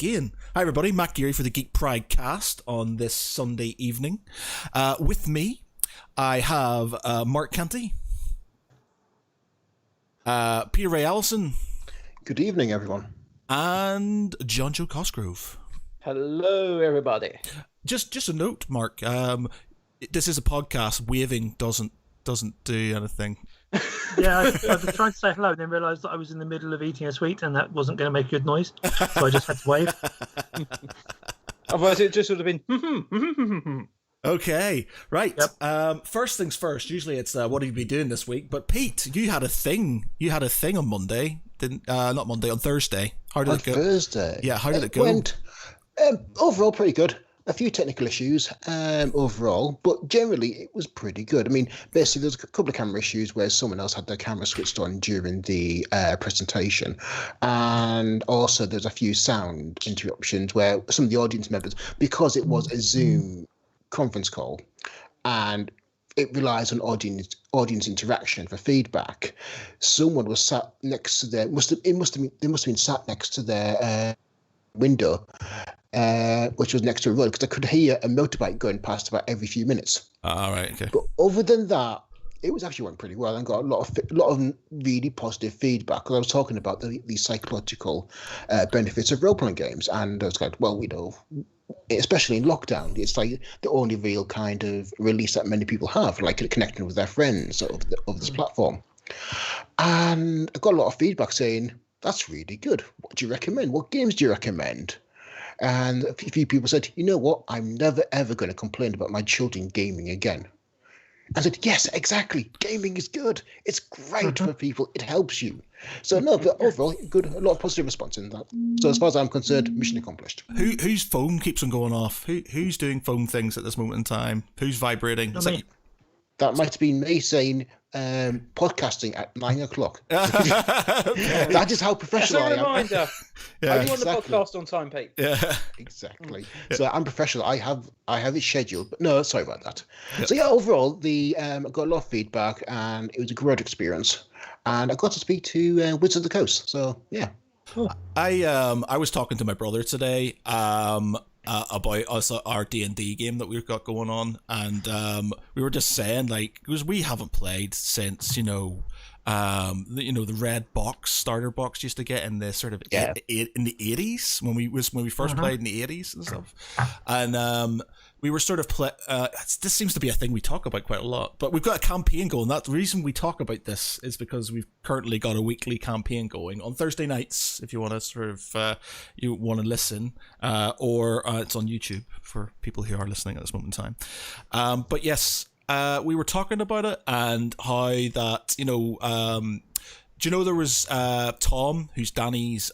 Again. Hi everybody, Matt Geary for the Geek Pride cast on this Sunday evening. With me, I have Mark Canty, Peter Ray Allison. Good evening, everyone. And Jon Jo Cosgrove. Hello, everybody. Just a note, Mark. This is a podcast. Waving doesn't do anything. Yeah, I was trying to say hello and then realised that I was in the middle of eating a sweet and that wasn't going to make a good noise, so I just had to wave. Otherwise, it just would have been. Okay, right. Yep. First things first. Usually it's what have you been doing this week? But Pete, you had a thing. You had a thing on Monday, didn't? Not Monday, on Thursday. How did it go? Thursday. Yeah, how did it go? Went overall pretty good. A few technical issues overall, but generally it was pretty good. I mean, basically there's a couple of camera issues where someone else had their camera switched on during the presentation, and also there's a few sound interruptions where some of the audience members, because it was a Zoom conference call and it relies on audience interaction for feedback, someone was sat next to their they must have been sat next to their window, which was next to a road, because I could hear a motorbike going past about every few minutes. All right, okay. But other than that, it was actually went pretty well and got a lot of really positive feedback. Because I was talking about the psychological benefits of role-playing games, and I was like, well, especially in lockdown, it's like the only real kind of release that many people have, like connecting with their friends over this platform. And I got a lot of feedback saying, that's really good. What do you recommend? What games do you recommend? And a few people said, you know what? I'm never, ever going to complain about my children gaming again. I said, yes, exactly. Gaming is good. It's great for people. It helps you. So, no, but overall, good. A lot of positive response in that. So, as far as I'm concerned, mission accomplished. Whose phone keeps on going off? Who's doing phone things at this moment in time? Who's vibrating? That might have been me saying podcasting at 9 o'clock. That is how professional I am. As a reminder, I do want the Exactly. podcast on time, Pete. Yeah. Exactly. So I'm professional. I have it scheduled, but no, sorry about that. Yep. So yeah, overall, I got a lot of feedback, and it was a great experience. And I got to speak to Wizards of the Coast. So yeah. Cool. I was talking to my brother today about our D&D game that we've got going on, and we were just saying, like, because we haven't played since the red box starter box used to get in the sort of in the 80s when we first played in the 80s and stuff, and we were sort of this seems to be a thing we talk about quite a lot, but we've got a campaign going. That's the reason we talk about this, is because we've currently got a weekly campaign going on Thursday nights, if you want to sort of you want to listen, or it's on YouTube for people who are listening at this moment in time. But yes, we were talking about it and how that, do you know there was Tom, who's Danny's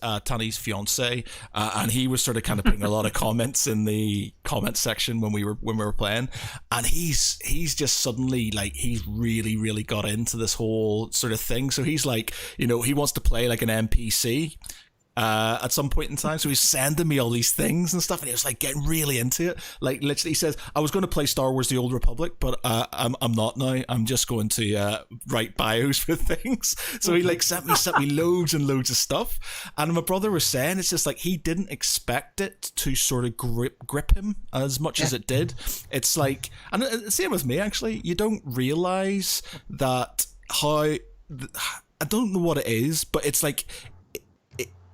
fiance, and he was sort of kind of putting a lot of comments in the comment section when we were playing, and he's just suddenly, like, he's really got into this whole sort of thing. So he's like, he wants to play like an NPC at some point in time, so he's sending me all these things and stuff, and he was like getting really into it. Like, literally, he says, I was going to play Star Wars The Old Republic, but I'm not now. I'm just going to write bios for things. So he like sent me loads and loads of stuff, and my brother was saying it's just like he didn't expect it to sort of grip him as much as it did. It's like, and same with me actually, you don't realize that how, I don't know what it is, but it's like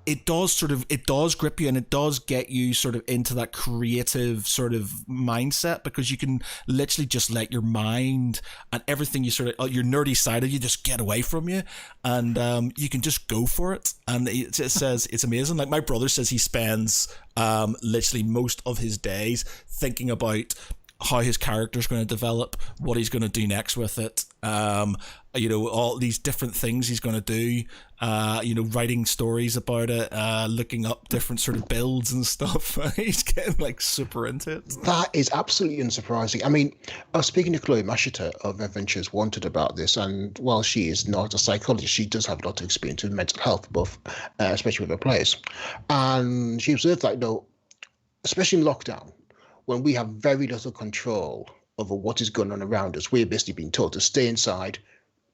it does grip you, and it does get you sort of into that creative sort of mindset, because you can literally just let your mind and everything, you sort of, your nerdy side of you, just get away from you, and you can just go for it. And it says it's amazing. Like, my brother says he spends literally most of his days thinking about how his character's going to develop, what he's going to do next with it, all these different things he's going to do, writing stories about it, looking up different sort of builds and stuff. He's getting like super into it. That is absolutely unsurprising. I mean, I was speaking to Chloe Mashita of Adventures Wanted about this, and while she is not a psychologist, she does have a lot of experience with mental health, both, especially with her players. And she observed that, especially in lockdown, when we have very little control over what is going on around us, we're basically being told to stay inside,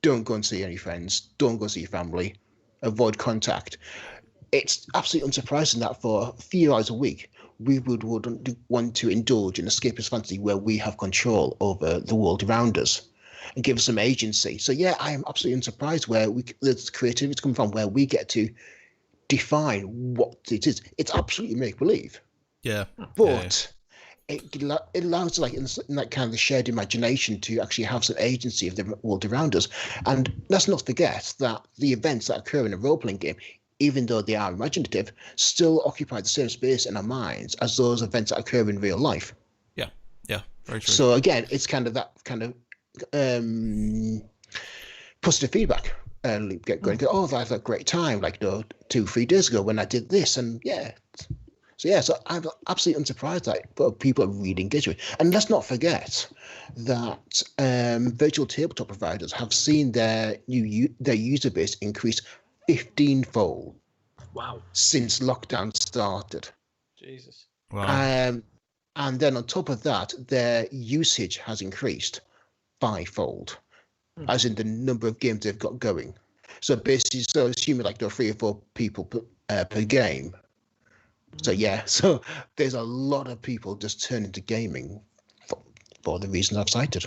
don't go and see any friends, don't go see your family, avoid contact. it's absolutely unsurprising that for a few hours a week, we would want to indulge in escapist fantasy where we have control over the world around us and give us some agency. So yeah, I am absolutely unsurprised where the creativity comes from, where we get to define what it is. It's absolutely make believe, Yeah. but it allows, like, in that kind of the shared imagination, to actually have some agency of the world around us. And let's not forget that the events that occur in a role-playing game, even though they are imaginative, still occupy the same space in our minds as those events that occur in real life. Yeah. Yeah. Very true. So again, it's kind of that kind of positive feedback loop get going. Oh, I had a great time, like 2-3 days ago when I did this, and yeah. So I'm absolutely unsurprised that people are really engaged with it. And let's not forget that virtual tabletop providers have seen their user base increase 15-fold. Wow. Since lockdown started. Jesus. Wow. And then on top of that, their usage has increased 5-fold, as in the number of games they've got going. So basically, assuming like there are 3 or 4 people per game. So yeah, so there's a lot of people just turning to gaming for the reason I've cited.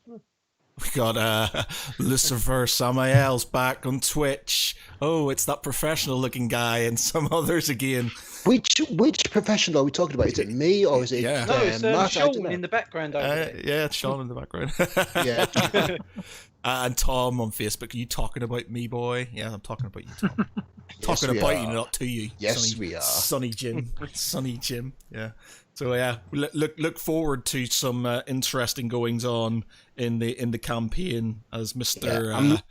We got Lucifer Samael's back on Twitch. Oh, it's that professional-looking guy and some others again. Which professional are we talking about? Is it me or is it? Yeah. No, it's Mark? Sean in the background over there. Yeah, it's Sean in the background. Yeah. And Tom on Facebook. Are you talking about me, boy? Yeah, I'm talking about you, Tom. Talking we about are. you, not to you. Yes, we are. Sonny Jim. Sonny Jim. Yeah. So yeah, we look forward to some interesting goings on in the campaign as Mr.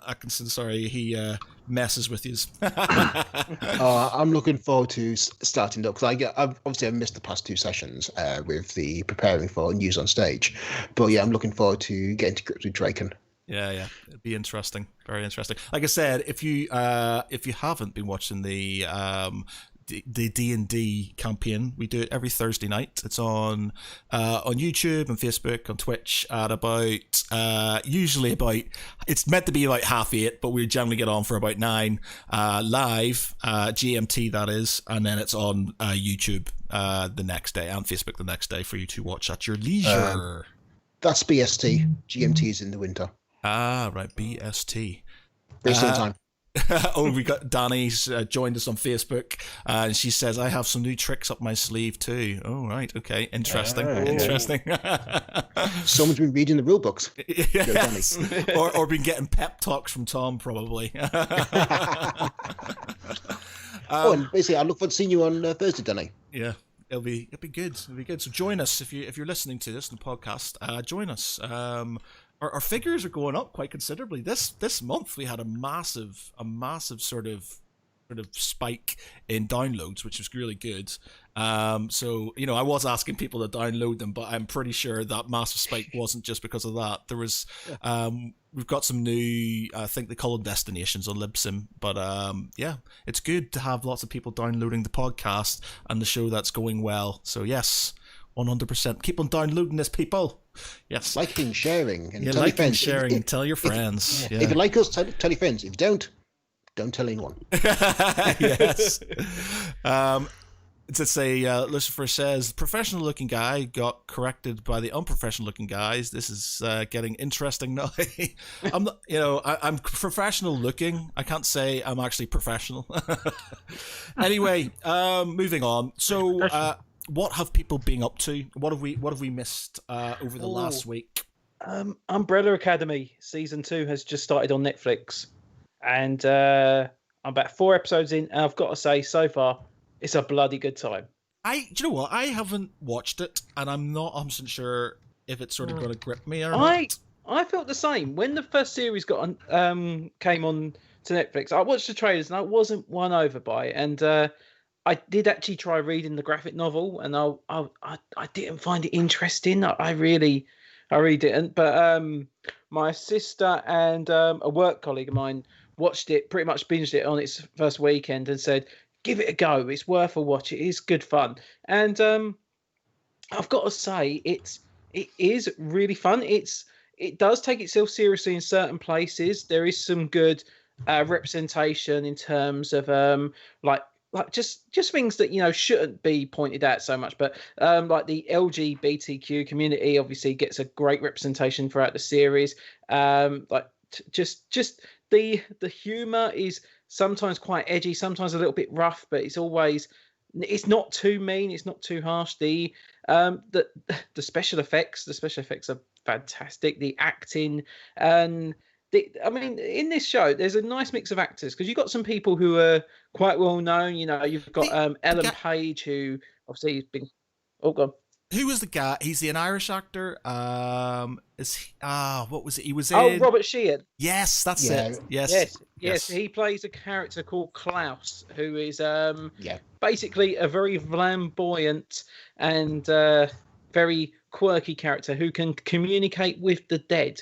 Atkinson, sorry, he messes with you. I'm looking forward to starting up, because I've missed the past 2 sessions with the preparing for news on stage, but yeah, I'm looking forward to getting to grips with Draken. Yeah, it'd be interesting, very interesting. Like I said, if you haven't been watching the D&D campaign, we do it every Thursday night. It's on YouTube and Facebook, on Twitch at about usually about, it's meant to be about 8:30, but we generally get on for about 9 live GMT, that is, and then it's on YouTube the next day and Facebook the next day for you to watch at your leisure. That's BST. GMT is in the winter. Ah, right, BST. Based on time. Oh, we got Danny's joined us on Facebook, and she says, I have some new tricks up my sleeve too. Oh, right, okay, interesting. Someone's been reading the rule books. Yes. or been getting pep talks from Tom, probably. And basically, I look forward to seeing you on Thursday, Danny. Yeah. It'll be good. So join us if you're listening to this in the podcast. Join us. Our figures are going up quite considerably. This month we had a massive sort of spike in downloads, which was really good. So I was asking people to download them, but I'm pretty sure that massive spike wasn't just because of that. There was we've got some new, I think they call them destinations on Libsyn, but yeah, it's good to have lots of people downloading the podcast and the show that's going well. So yes, 100%. Keep on downloading this, people. Yes. Liking, sharing, and yeah, tell your friends. Sharing, and tell your friends. If you like us, tell your friends. If you don't tell anyone. Yes. To say, Lucifer says, professional looking guy got corrected by the unprofessional looking guys. This is getting interesting now. I'm not, I'm professional looking. I can't say I'm actually professional. Anyway, moving on. So, what have people been up to? What have we missed over the last week? Umbrella Academy season 2 has just started on Netflix, and I'm about 4 episodes in, and I've got to say, so far, it's a bloody good time. Do you know what? I haven't watched it, and I'm not 100% sure if it's sort of going to grip me or not. I felt the same when the first series came on to Netflix. I watched the trailers, and I wasn't won over by it, and I did actually try reading the graphic novel, and I didn't find it interesting. I really didn't. But my sister and a work colleague of mine watched it, pretty much binged it on its first weekend, and said, "Give it a go. It's worth a watch. It is good fun." And I've got to say, it is really fun. It does take itself seriously in certain places. There is some good representation in terms of like just things that shouldn't be pointed out so much, but like the LGBTQ community obviously gets a great representation throughout the series. Just the humor is sometimes quite edgy, sometimes a little bit rough, but it's not too mean, it's not too harsh. The special effects are fantastic. The acting, and in this show, there's a nice mix of actors because you've got some people who are quite well known. You've got Ellen Page, who obviously has been. Oh, God. Who was the guy? He's an Irish actor. Is he? What was it? He was in. Oh, Robert Sheehan. Yes, that's it. Yes. He plays a character called Klaus, who is basically a very flamboyant and very quirky character who can communicate with the dead,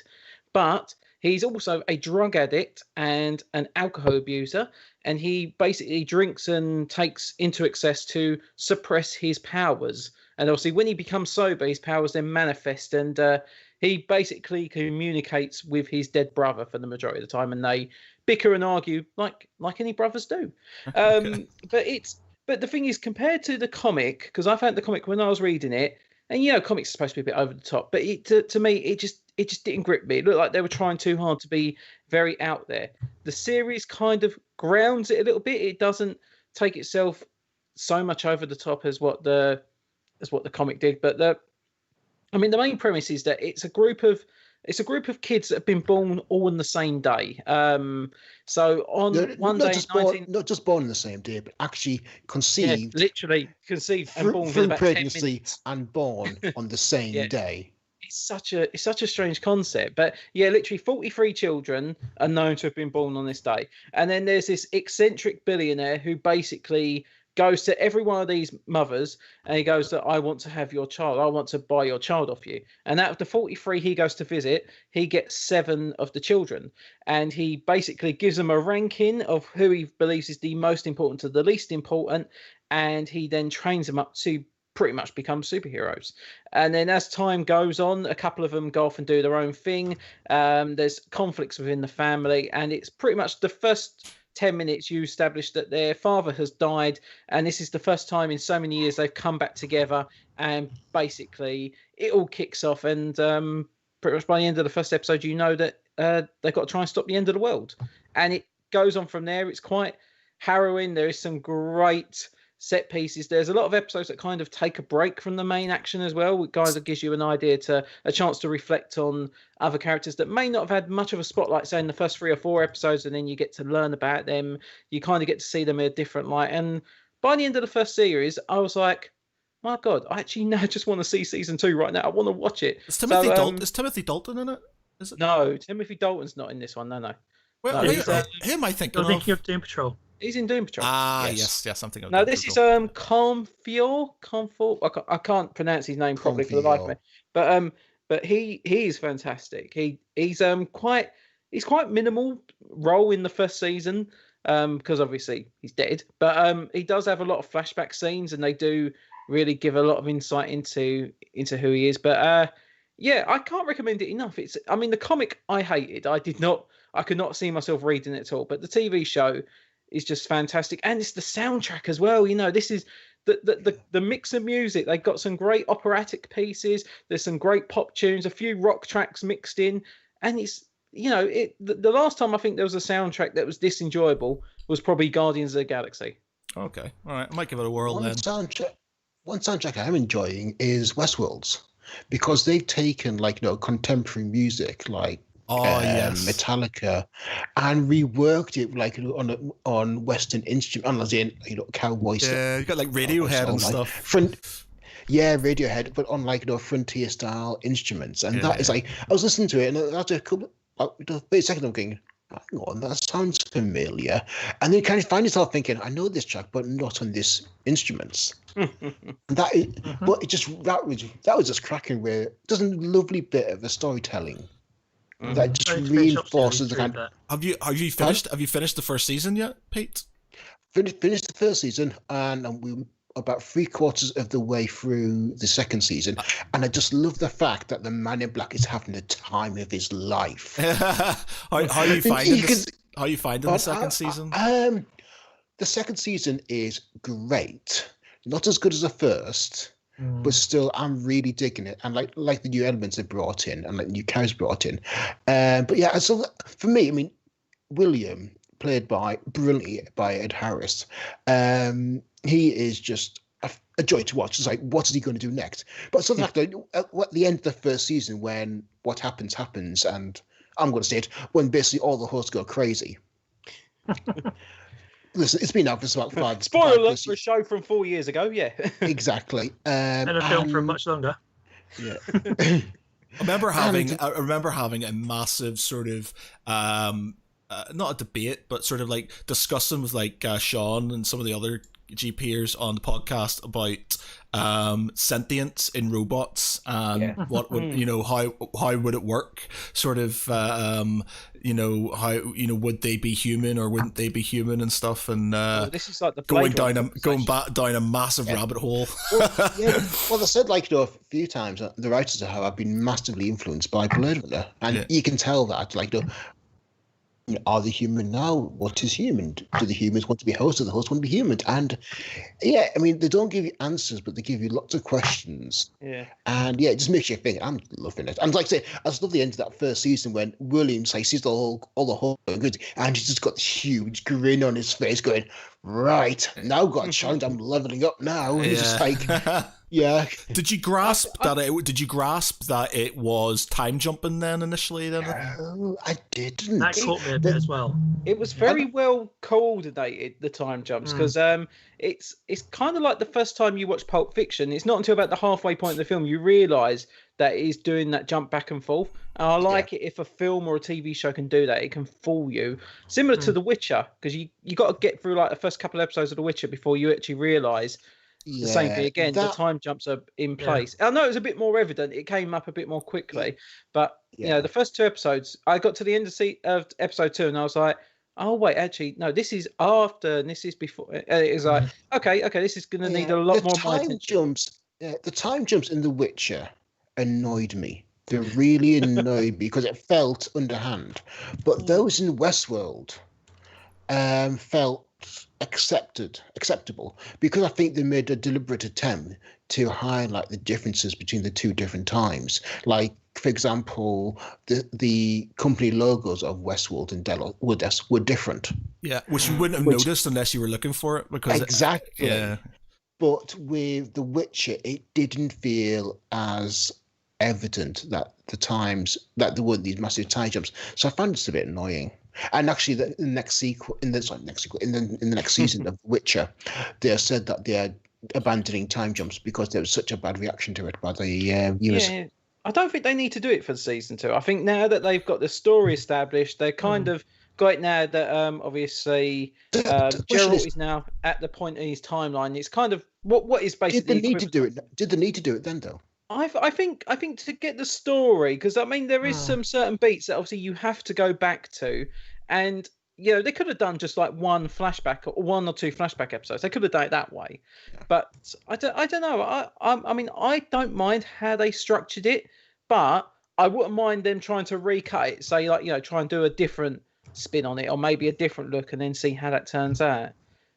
but he's also a drug addict and an alcohol abuser, and he basically drinks and takes into excess to suppress his powers. And obviously, when he becomes sober, his powers then manifest, and he basically communicates with his dead brother for the majority of the time, and they bicker and argue like any brothers do. But the thing is, compared to the comic, because I found the comic when I was reading it, and comics are supposed to be a bit over the top, but to me, it just didn't grip me. It looked like they were trying too hard to be very out there. The series kind of grounds it a little bit. It doesn't take itself so much over the top as what the comic did. But the main premise is that it's a group of kids that have been born all on the same day. So on one day, not just born on the same day, but actually conceived, literally conceived and born through about pregnancy 10 minutes. and born on the same day. It's such a strange concept, but literally 43 children are known to have been born on this day, and then there's this eccentric billionaire who basically goes to every one of these mothers and he goes that I want to have your child, I want to buy your child off you. And out of the 43 he goes to visit, he gets 7 of the children, and he basically gives them a ranking of who he believes is the most important to the least important, and he then trains them up to pretty much become superheroes. And then as time goes on, a couple of them go off and do their own thing. There's conflicts within the family, and it's pretty much the first 10 minutes you establish that their father has died, and this is the first time in so many years they've come back together, and basically it all kicks off, and pretty much by the end of the first episode that they've got to try and stop the end of the world, and it goes on from there. It's quite harrowing. There is some great set pieces. There's a lot of episodes that kind of take a break from the main action as well. It kind of gives you a chance to reflect on other characters that may not have had much of a spotlight, say in the first 3 or 4 episodes, and then you get to learn about them. You kind of get to see them in a different light. And by the end of the first series, I was like, my God, I actually now just want to see season 2 right now. I want to watch it. Is Timothy Dalton in it? Is it? No, Timothy Dalton's not in this one. No. Well, who am I thinking of? You're thinking of Doom Patrol. He's in Doom Patrol. Yes, something. No, this is Confior. I can't pronounce his name properly for the life of me. But he is fantastic. He's quite minimal role in the first season because obviously he's dead. But he does have a lot of flashback scenes, and they do really give a lot of insight into who he is. But I can't recommend it enough. The comic I hated. I could not see myself reading it at all. But the TV show is just fantastic, and it's the soundtrack as well. This is the mix of music. They've got some great operatic pieces. There's some great pop tunes, a few rock tracks mixed in, and it's the last time I think there was a soundtrack that was this enjoyable was probably Guardians of the Galaxy. Okay, all right, I might give it a whirl then. One soundtrack I'm enjoying is Westworld's, because they've taken contemporary music like Metallica, and reworked it on Western instruments, cowboys. Yeah, you got Radiohead and stuff. Radiohead, but on frontier style instruments, and that is I was listening to it, and after a couple, 30 seconds, I'm thinking, hang on, that sounds familiar, and then you kind of find yourself thinking, I know this track, but not on this instruments. But that was just cracking. Where it does a lovely bit of a storytelling. That just reinforces the kind. Have you finished the first season yet, Pete? Finished the first season, and we about 3/4 of the way through the second season, and I just love the fact that the Man in Black is having the time of his life. How are you finding this? How are you finding the second season? The second season is great. Not as good as the first, but still, I'm really digging it. And like the new elements they brought in, and like new characters brought in. But yeah, so for me, I mean, William, played brilliantly by Ed Harris, he is just a joy to watch. It's like, what is he going to do next? But something like at the end of the first season, when what happens, and I'm going to say it, when basically all the hosts go crazy. Listen, it's been out for about 5. Spoiler alert for a show from 4 years ago. Yeah, exactly. And a film from much longer. Yeah. I remember having a massive sort of not a debate, but sort of like discussing with like Sean and some of the other GPers on the podcast about sentience in robots and what would how would it work, sort of how would they be human or wouldn't they be human and stuff, and this is like the going back down a massive rabbit hole. Well, they said a few times that the writers have been massively influenced by Blade Runner, and you can tell that are they human now? What is human? Do the humans want to be hosts? Do the hosts want to be human? And yeah, I mean, they don't give you answers, but they give you lots of questions. Yeah. And yeah, it just makes you think. I'm loving it. And like I say, I just love the end of that first season when Williams sees all the whole good, and he's just got this huge grin on his face, going, "Right, now I've got a challenge. I'm leveling up now." And he's just like, yeah. Did you grasp that it was time jumping then initially? Then no, I didn't. That caught me a bit as well. It was very well coordinated, the time jumps, because it's kind of like the first time you watch Pulp Fiction. It's not until about the halfway point of the film you realise that he's doing that jump back and forth. And I like it if a film or a TV show can do that. It can fool you, similar to The Witcher, because you got to get through like the first couple of episodes of The Witcher before you actually realise. The same thing again. The time jumps are in place. I know it was a bit more evident. It came up a bit more quickly, but the first 2 episodes, I got to the end of episode 2, and I was like, "Oh wait, actually, no. This is after, and this is before." And it was like, okay, this is going to need a lot more time attention. The time jumps in The Witcher annoyed me. They really annoyed me because it felt underhand. But those in Westworld felt acceptable, because I think they made a deliberate attempt to highlight the differences between the 2 different times. Like, for example, the company logos of Westworld and Delos were different. Yeah, which you wouldn't have noticed unless you were looking for it. Because exactly. But with The Witcher, it didn't feel as evident that there were these massive time jumps. So I found this a bit annoying. And actually, in the next season of The Witcher, they said that they're abandoning time jumps because there was such a bad reaction to it by the viewers. Yeah, I don't think they need to do it for season 2. I think now that they've got the story established, they're kind of got it now that obviously Geralt is now at the point in his timeline. It's kind of what is basically. Did they need to do it? Did they need to do it then, though? I think to get the story, because I mean there is some certain beats that obviously you have to go back to, and they could have done just like one flashback or 1 or 2 flashback episodes. They could have done it that way, but I don't know. I mean I don't mind how they structured it, but I wouldn't mind them trying to recut it. Say try and do a different spin on it, or maybe a different look, and then see how that turns out.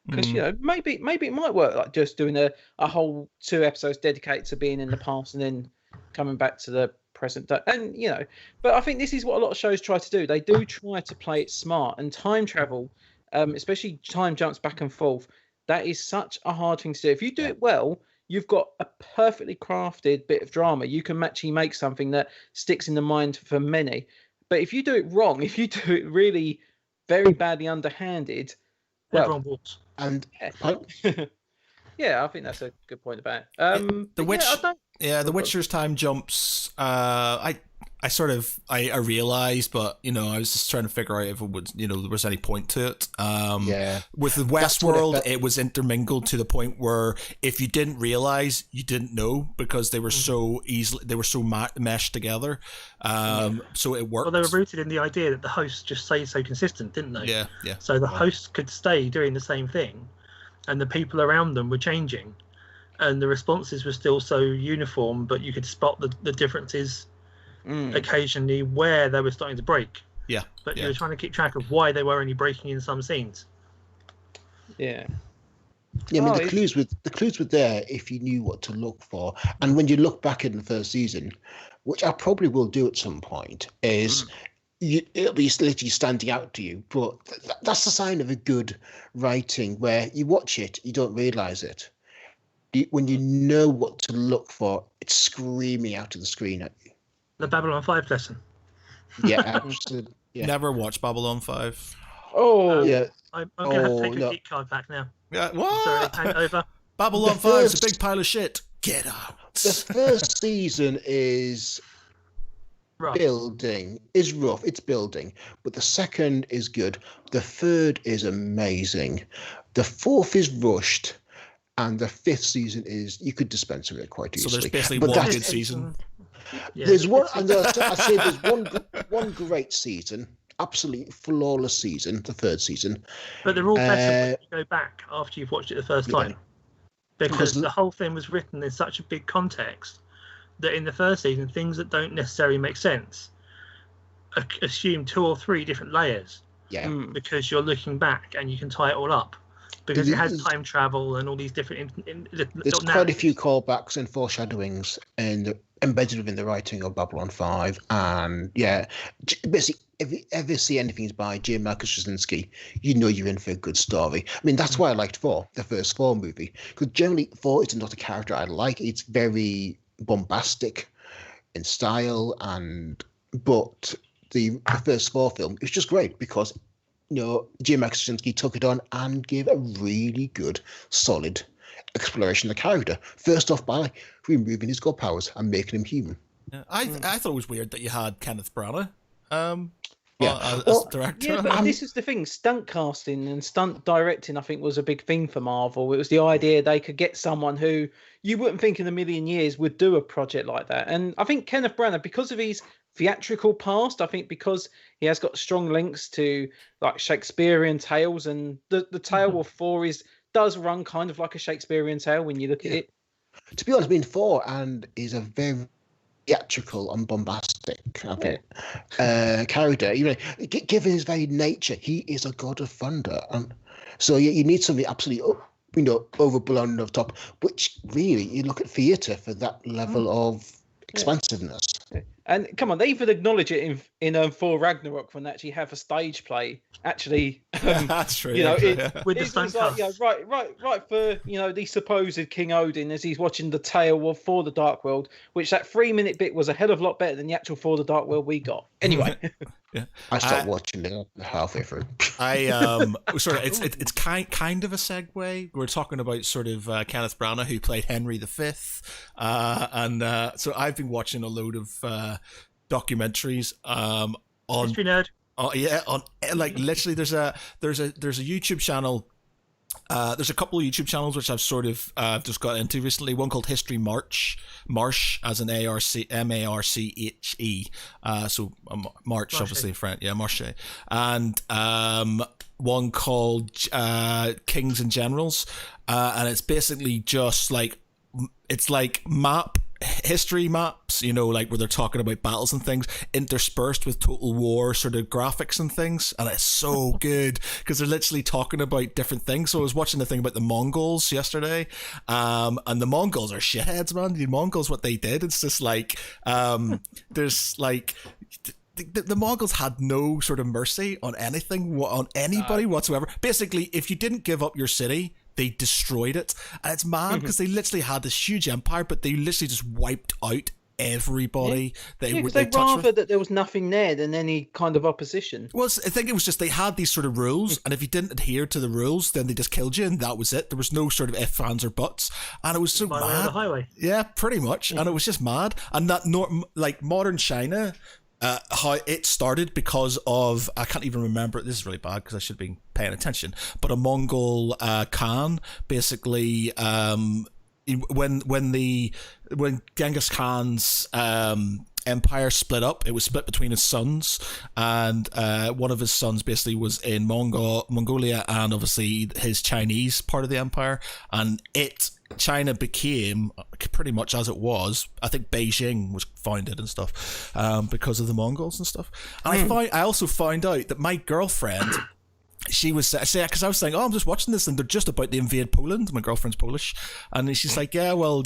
Because maybe it might work, like just doing a whole 2 episodes dedicated to being in the past and then coming back to the present day. And but I think this is what a lot of shows try to do. They do try to play it smart, and time travel, especially time jumps back and forth, that is such a hard thing to do. If you do it well, you've got a perfectly crafted bit of drama. You can actually make something that sticks in the mind for many. But if you do it wrong, if you do it really very badly underhanded, everyone walks. And yeah, I think that's a good point about The Witcher's time jumps. I realized, but I was just trying to figure out if it would, there was any point to it. With the Westworld, it was intermingled to the point where if you didn't realize, you didn't know, because they were so meshed together. So it worked. Well, they were rooted in the idea that the hosts just stayed so consistent, didn't they? Yeah. So the hosts could stay doing the same thing, and the people around them were changing, and the responses were still so uniform, but you could spot the differences occasionally where they were starting to break. Yeah. but yeah. you were trying to keep track of why they were only breaking in some scenes. Yeah. Yeah, I mean, Oh, the clues were there if you knew what to look for. And when you look back in the first season, which I probably will do at some point, is it'll be literally standing out to you. But that's the sign of a good writing, where you watch it, you don't realize it. When you know what to look for, it's screaming out of the screen at you. The Babylon 5 lesson. Yeah, absolutely. Yeah. Never watched Babylon 5. Oh, Yeah. I'm going to have to take a no. Geek card back now. Yeah, Sorry, what? hand over. Babylon The 5 is a first- big pile of shit. Get out. The first season is Rough. building, is rough, it's building, but the second is good. The third is amazing. The fourth is rushed, and the fifth season is, you could dispense with it quite So easily. there's basically But one that's- good season. Yeah. There's one, and I'd say there's one great season, absolutely flawless season, the third season. But they're all better when Uh, you go back after you've watched it the first yeah. time. Because Because- the whole thing was written in such a big context that in the first season, things that don't necessarily make sense assume 2 or 3 different layers Yeah. because you're looking back and you can tie it all up. Because it has There's- time travel and all these different There's little quite a narratives. few callbacks and foreshadowings and embedded within the writing of Babylon 5. And yeah, basically, if you ever see anything by J. Michael Straczynski, you know you're in for a good story. I mean, that's why I liked 4, the first 4 movie. Because generally, 4 is not a character I like. It's very bombastic in style, but the first 4 film is just great because, you know, J. Michael Straczynski took it on and gave a really good, solid exploration of the character. First off, by removing his god powers and making him human. Yeah, I thought it was weird that you had Kenneth Branagh Yeah. as Well, director. yeah, but this is the thing. Stunt casting and stunt directing, I think, was a big thing for Marvel. It was the idea they could get someone who you wouldn't think in a million years would do a project like that. And I think Kenneth Branagh, because of his theatrical past, I think because he has got strong links to like Shakespearean tales, and the tale of 4 does run kind of like a Shakespearean tale when you look at it. To be honest, I mean, 4 and is a very theatrical and bombastic, I think, character. You know, given his very nature, he is a god of thunder, and so you need something absolutely, you know, overblown and over top. Which really, you look at theatre for that level of expansiveness. And come on, they even acknowledge it in Thor Ragnarok when they actually have a stage play. Actually, That's true. you know, actually, it- yeah. With the it's stunt like, cast. right for, you know, the supposed King Odin as he's watching the tale of For the Dark World, which that 3-minute bit was a hell of a lot better than the actual For the Dark World we got. Anyway, I stopped watching it halfway through. Sort of, it's kind of a segue. We're talking about sort of Kenneth Branagh, who played Henry V, and so I've been watching a load of documentaries on History nerd. on like literally there's a YouTube channel. There's a couple of YouTube channels which I've sort of just got into recently. One called History March, as an Marche. So March, obviously, friend, yeah, Marche. And one called Kings and Generals, and it's basically just like history maps, you know, like where they're talking about battles and things interspersed with Total War sort of graphics and things, and it's so good because they're literally talking about different things. So I was watching the thing about the Mongols yesterday, and the Mongols are shitheads, man. The Mongols, what they did, it's just like there's like the Mongols had no sort of mercy on anything, on anybody whatsoever. Basically, if you didn't give up your city, they destroyed it. And it's mad because they literally had this huge empire, but they literally just wiped out everybody they because they they touched rather with. that there was nothing there than any kind of opposition. Well, I think it was just they had these sort of rules, and if you didn't adhere to the rules, then they just killed you, and that was it. There was no sort of ifs, ands, or buts, and it was so By way of the mad. highway. Yeah, pretty much, and it was just mad. And that like modern China, how it started because of, I can't even remember. This is really bad because I should have been paying attention. But a Mongol Khan basically, when Genghis Khan's empire split up. It was split between his sons, and one of his sons basically was in Mongolia, and obviously his Chinese part of the empire, and China became pretty much as it was. I think Beijing was founded and stuff because of the Mongols and stuff. And I also found out that my girlfriend, she was because I was saying, I'm just watching this and they're just about to invade Poland. My girlfriend's Polish, and she's like, yeah, well,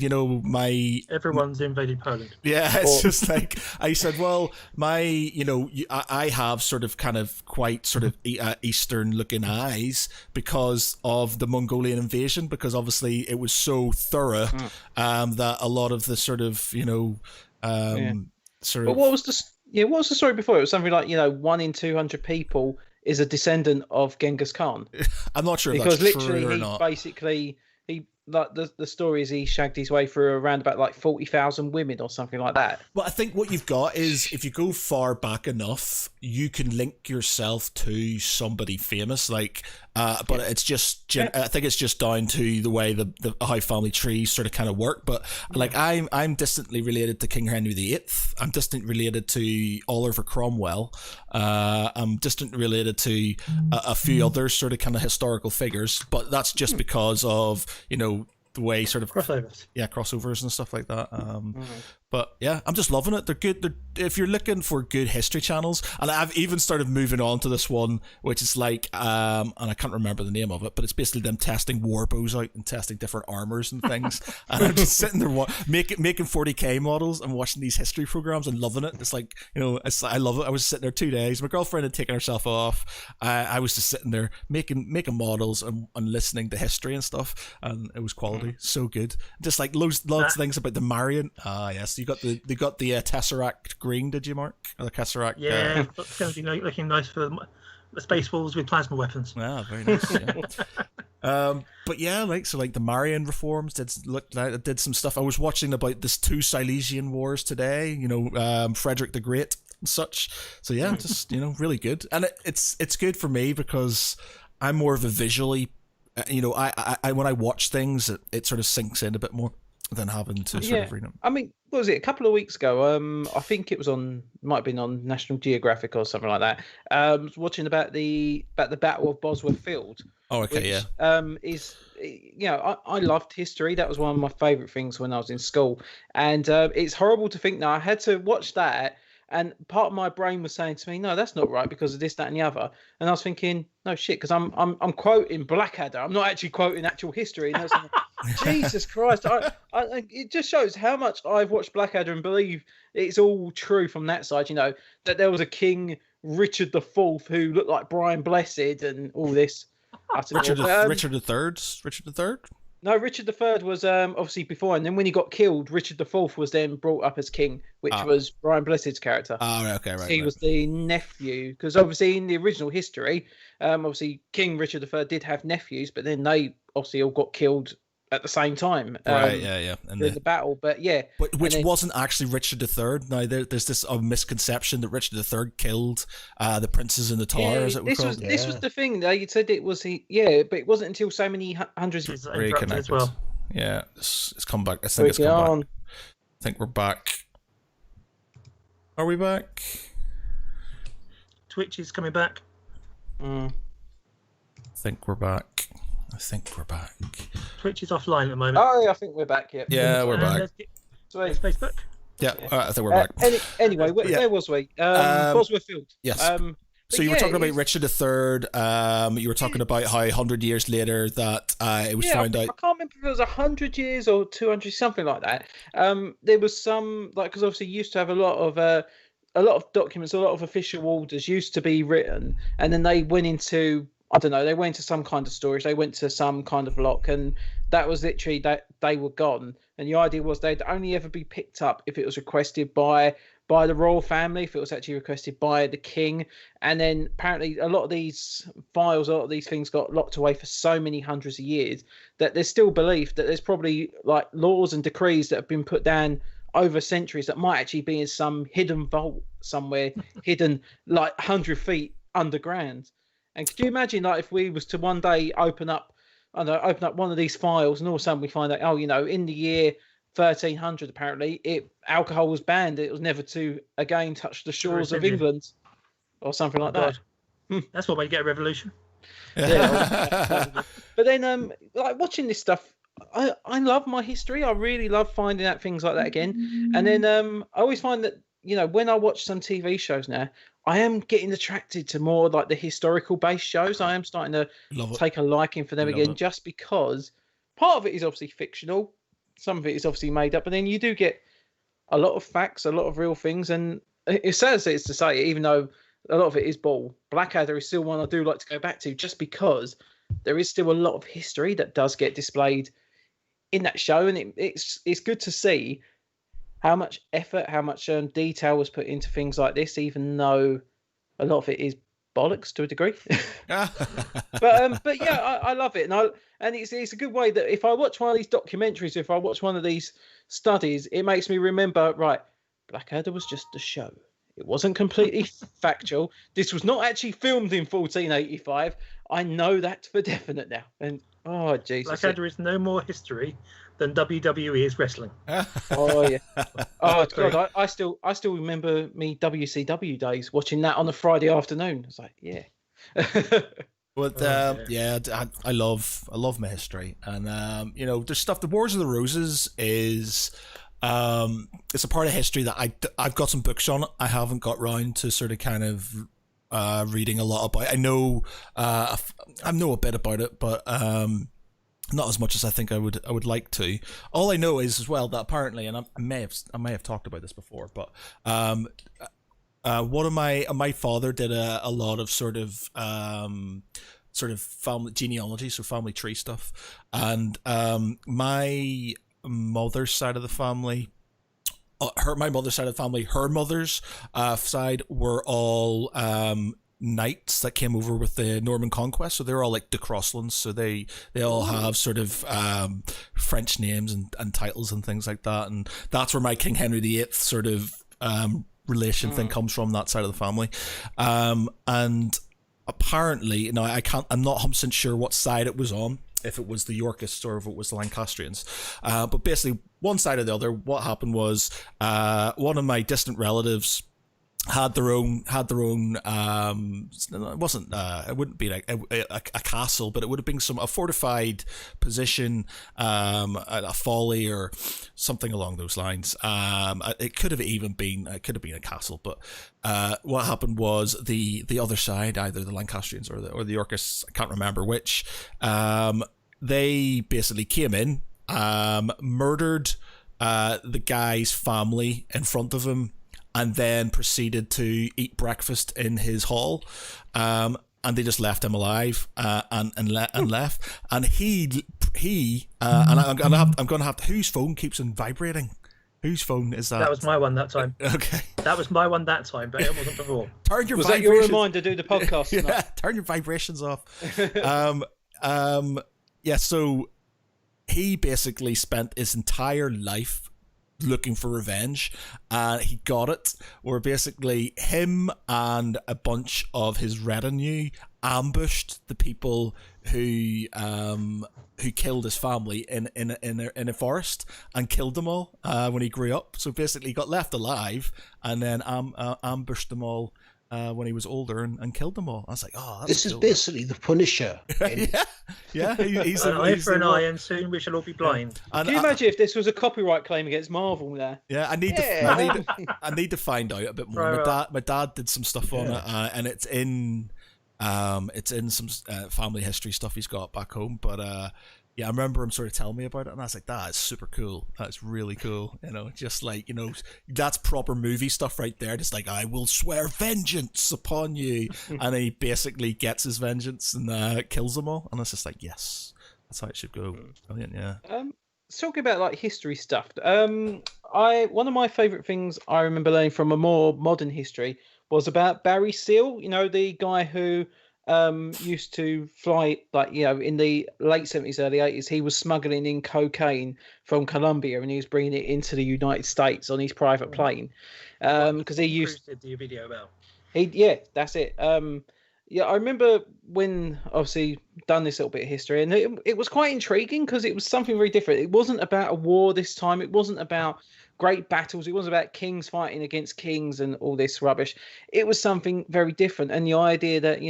everyone's invaded Poland. Yeah, it's just like I said, well, I have sort of kind of quite sort of Eastern looking eyes because of the Mongolian invasion, because obviously it was so thorough that a lot of the sort of sort of. But what was the story before? It was something like 1 in 200 people is a descendant of Genghis Khan. I'm not sure if because that's literally true or not. Basically the story is he shagged his way through around about like 40,000 women or something like that. Well, I think what you've got is if you go far back enough, you can link yourself to somebody famous, but it's just I think it's just down to the way the how family trees sort of kind of work. But like I'm distantly related to King Henry VIII. I'm distantly related to Oliver Cromwell. I'm distantly related to a few other sort of kind of historical figures, but that's just because of the way sort of crossovers and stuff like that. But yeah, I'm just loving it. They're good. If you're looking for good history channels, and I've even started moving on to this one, which is like, and I can't remember the name of it, but it's basically them testing war bows out and testing different armors and things. And I'm just sitting there making 40k models and watching these history programs and loving it. It's like, I love it. I was sitting there 2 days. My girlfriend had taken herself off. I was just sitting there making models and listening to history and stuff, and it was quality, so good. Just like loads of things about the Marion. Yes, they got the Tesseract green, did you, Mark? Or the Tesseract? Yeah, it's going to be looking nice for the space balls with plasma weapons. Ah, very nice. Yeah. But yeah, like the Marian reforms did some stuff. I was watching about this 2 Silesian wars today. Frederick the Great and such. So yeah, just really good, and it's good for me because I'm more of a visually. I when I watch things, it sort of sinks in a bit more than having to sort of read them. I mean, what was it? A couple of weeks ago, I think it might have been on National Geographic or something like that. I was watching about the Battle of Bosworth Field. Oh, okay, which, I loved history. That was one of my favourite things when I was in school. And it's horrible to think now I had to watch that, and part of my brain was saying to me, no, that's not right because of this, that, and the other. And I was thinking, no shit, because I'm quoting Blackadder. I'm not actually quoting actual history. And I was like, Jesus Christ! It just shows how much I've watched Blackadder and believe it's all true from that side. That there was a King Richard IV who looked like Brian Blessed and all this. Richard III. No, Richard III was obviously before, and then when he got killed, Richard IV was then brought up as king, which was Brian Blessed's character. Oh, okay, right. He was the nephew, because obviously in the original history, obviously King Richard III did have nephews, but then they obviously all got killed at the same time. Right, yeah. And the battle, but yeah. Which wasn't actually Richard III. Now, there's this misconception that Richard III killed the princes in the tower, as it was called. This was the thing. They said it was but it wasn't until so many hundreds of years as well. Yeah, it's come back. I think it's come back. I think we're back. Are we back? Twitch is coming back. I think we're back. Twitch is offline at the moment. Oh, yeah, I think we're back. Yeah, we're back. There's Facebook. Yeah, I think we're back. Anyway, where was we? Bosworth Field. Yes. So you were talking about Richard III. You were talking about how 100 years later that it was found out. I can't remember if it was 100 years or 200, something like that. There was some, because obviously you used to have a lot of documents, a lot of official orders used to be written, and then they went into, I don't know, they went to some kind of storage, they went to some kind of lock, and that was literally that they were gone. And the idea was they'd only ever be picked up if it was requested by the royal family, if it was actually requested by the king. And then apparently a lot of these files, a lot of these things got locked away for so many hundreds of years that there's still belief that there's probably like laws and decrees that have been put down over centuries that might actually be in some hidden vault somewhere, hidden like 100 feet underground. And could you imagine, like, if we was to one day open up one of these files, and all of a sudden we find out, in the year 1300, apparently, alcohol was banned. It was never to again touch the shores of England or something like that. That's what way to get a revolution. Yeah. But then, like watching this stuff, I love my history. I really love finding out things like that again. And then I always find that, when I watch some TV shows now, I am getting attracted to more like the historical based shows. I am starting to take a liking for them again, just because part of it is obviously fictional. Some of it is obviously made up, but then you do get a lot of facts, a lot of real things. And it's sad as it is to say, even though a lot of it is bull, Blackadder is still one I do like to go back to, just because there is still a lot of history that does get displayed in that show. And it's good to see how much effort, how much detail was put into things like this, even though a lot of it is bollocks to a degree. but yeah, I love it, and it's a good way that if I watch one of these documentaries, if I watch one of these studies, it makes me remember, right, Blackadder was just a show. It wasn't completely factual. This was not actually filmed in 1485. I know that for definite now. And oh Jesus, Blackadder is no more history than WWE is wrestling. Oh yeah. Oh God, I still remember me WCW days watching that on a Friday afternoon. It's like, yeah. But I love my history, and there's stuff. The Wars of the Roses is it's a part of history that I've got some books on it. I haven't got round to sort of kind of reading a lot about. I know a bit about it, but not as much as I think I would like to. All I know is as well that apparently, and I may have talked about this before, but one of my father did a lot of sort of family genealogy, so family tree stuff, and my mother's side of the family. Her mother's side were all knights that came over with the Norman conquest, so they're all like de Crosslands, so they all have sort of French names and titles and things like that, and that's where my King Henry VIII sort of relation thing comes from, that side of the family. And apparently, I'm not 100% sure what side it was on, if it was the Yorkists or if it was the Lancastrians, but basically one side or the other, what happened was one of my distant relatives had their own it wasn't it wouldn't be like a castle, but it would have been a fortified position, a folly or something along those lines. It could have been a castle, but what happened was the other side, either the Lancastrians or the Yorkists, I can't remember which, they basically came in, murdered the guy's family in front of him, and then proceeded to eat breakfast in his hall, and they just left him alive, and left. And he and I'm gonna have to, whose phone keeps on vibrating? Whose phone is that? That was my one that time. Okay. That was my one that time, but it wasn't before. Turn your was vibrations. That your reminder to do the podcast? Yeah, turn your vibrations off. Yeah. So he basically spent his entire life looking for revenge, and he got it, where basically him and a bunch of his retinue ambushed the people who killed his family in a forest and killed them all when he grew up. So basically he got left alive and then ambushed them all when he was older and killed them all. I was like, oh, that's this is basically the Punisher. yeah. He's an eye for an eye, and soon we shall all be blind. Can you imagine if this was a copyright claim against Marvel there? Yeah, I need to find out a bit more. Right. My dad did some stuff on it, and it's in some family history stuff he's got back home. But yeah, I remember him sort of telling me about it, and I was like, that is super cool. That's really cool. Just like, that's proper movie stuff right there. Just like, I will swear vengeance upon you. And he basically gets his vengeance and kills them all. And it's just like, yes, that's how it should go. Brilliant, yeah. Talking about like history stuff, one of my favourite things I remember learning from a more modern history was about Barry Seal, the guy who used to fly, in the late 70s, early 80s, he was smuggling in cocaine from Colombia and he was bringing it into the United States on his private plane. Because he used the video about. Yeah, that's it. I remember when obviously done this little bit of history, and it was quite intriguing because it was something very different. It wasn't about a war this time. It wasn't about great battles. It wasn't about kings fighting against kings and all this rubbish. It was something very different. And the idea that,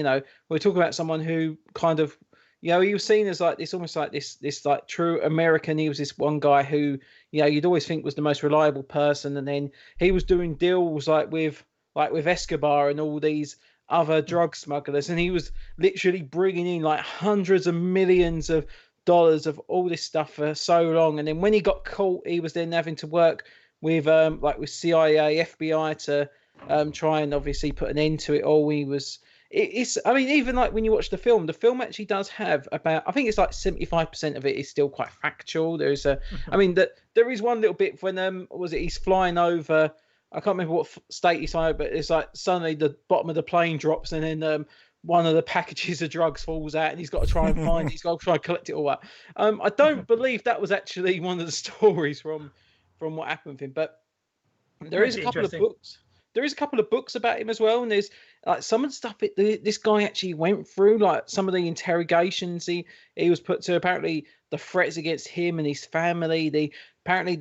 we're talking about someone who kind of, he was seen as like this, almost like this like true American. He was this one guy who, you'd always think was the most reliable person. And then he was doing deals like with Escobar and all these other drug smugglers, and he was literally bringing in like hundreds of millions of dollars of all this stuff for so long. And then when he got caught, he was then having to work with with CIA, FBI to try and obviously put an end to it all. I mean, even like when you watch the film actually does have about, I think it's like 75% of it is still quite factual. There's I mean, there is one little bit when he's flying over, I can't remember what state he's on, but it's like suddenly the bottom of the plane drops, and then one of the packages of drugs falls out, and he's got to try and find. He's got to try and collect it all up. I don't believe that was actually one of the stories from what happened with him, but there is a couple of books. There is a couple of books about him as well, and there's like some of the stuff this guy actually went through, like some of the interrogations he was put to. Apparently, the threats against him and his family. Apparently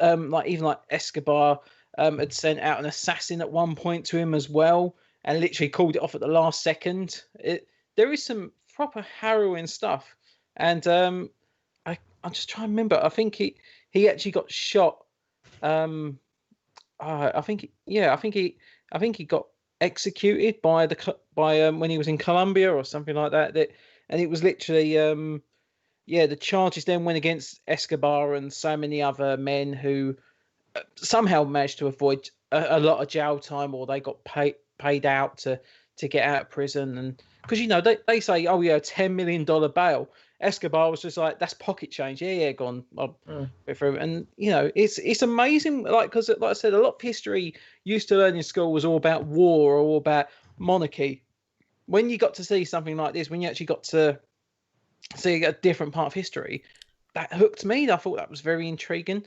even like Escobar had sent out an assassin at one point to him as well, and literally called it off at the last second. There is some proper harrowing stuff, and I'm just trying to remember. I think he actually got shot. I think he got executed by when he was in Colombia or something like that. And it was literally the charges then went against Escobar and so many other men who somehow managed to avoid a lot of jail time, or they got paid out to get out of prison. And because they say, oh yeah, $10 million bail. Escobar was just like, that's pocket change. Yeah, gone. I'll go through. And it's amazing. Like, because like I said, a lot of history used to learn in school was all about war or all about monarchy. When you got to see something like this, when you actually got to see a different part of history, that hooked me. I thought that was very intriguing.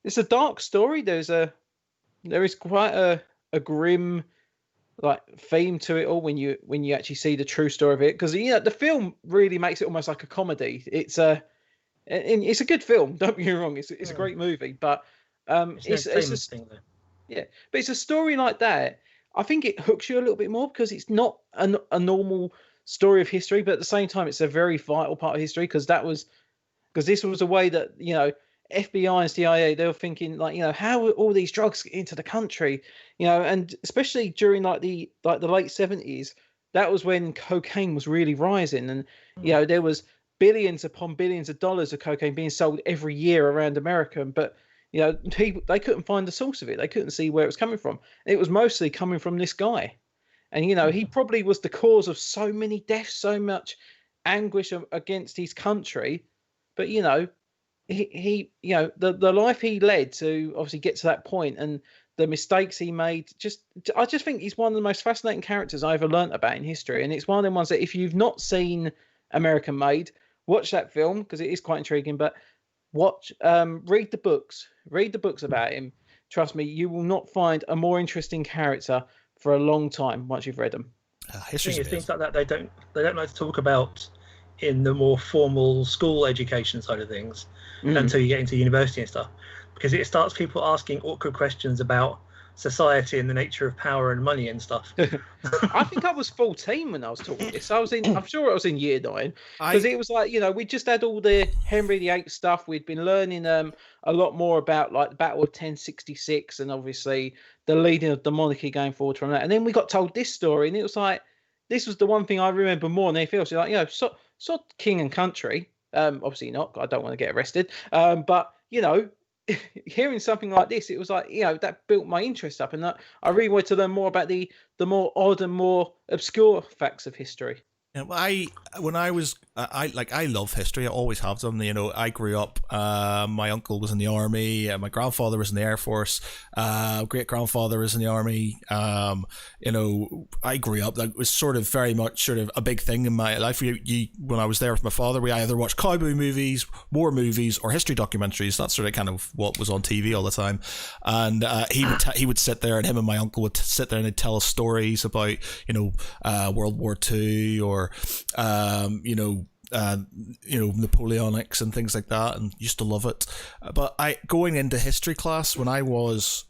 It's a dark story. There is quite a grim like theme to it all when you actually see the true story of it, because the film really makes it almost like a comedy. It's a good film. Don't get me wrong. It's a great movie, but it's a story like that. I think it hooks you a little bit more because it's not a normal story of history, but at the same time, it's a very vital part of history because this was a way that FBI and CIA, they were thinking like, how are all these drugs get into the country, and especially during the late 70s, that was when cocaine was really rising, and there was billions upon billions of dollars of cocaine being sold every year around America, but they couldn't find the source of it. They couldn't see where it was coming from. It was mostly coming from this guy, and he probably was the cause of so many deaths, so much anguish against his country, but he the life he led to obviously get to that point and the mistakes he made, I just think he's one of the most fascinating characters I ever learnt about in history. And it's one of them ones that if you've not seen American Made, watch that film because it is quite intriguing, but read the books about him. Trust me, you will not find a more interesting character for a long time once you've read them. Things like that they don't like to talk about in the more formal school education side of things until you get into university and stuff, because it starts people asking awkward questions about society and the nature of power and money and stuff. I think I was 14 when I was talking this. I'm sure I was in year 9 because it was like, we just had all the Henry VIII stuff. We'd been learning a lot more about like the Battle of 1066 and obviously the leading of the monarchy going forward from that. And then we got told this story, and it was like, this was the one thing I remember more than anything else. You're like, sod king and country. Obviously not. I don't want to get arrested. But hearing something like this, it was like, that built my interest up, and I really wanted to learn more about the more odd and more obscure facts of history. Yeah, well, I love history. I always have done. You know, I grew up. My uncle was in the army. My grandfather was in the air force. Great grandfather was in the army. You know, I grew up. That was sort of very much sort of a big thing in my life. When I was there with my father, we either watched cowboy movies, war movies, or history documentaries. That's sort of kind of what was on TV all the time. And he would sit there, and him and my uncle would sit there and they'd tell us stories about World War II or Napoleonics and things like that, and used to love it. But going into history class when I was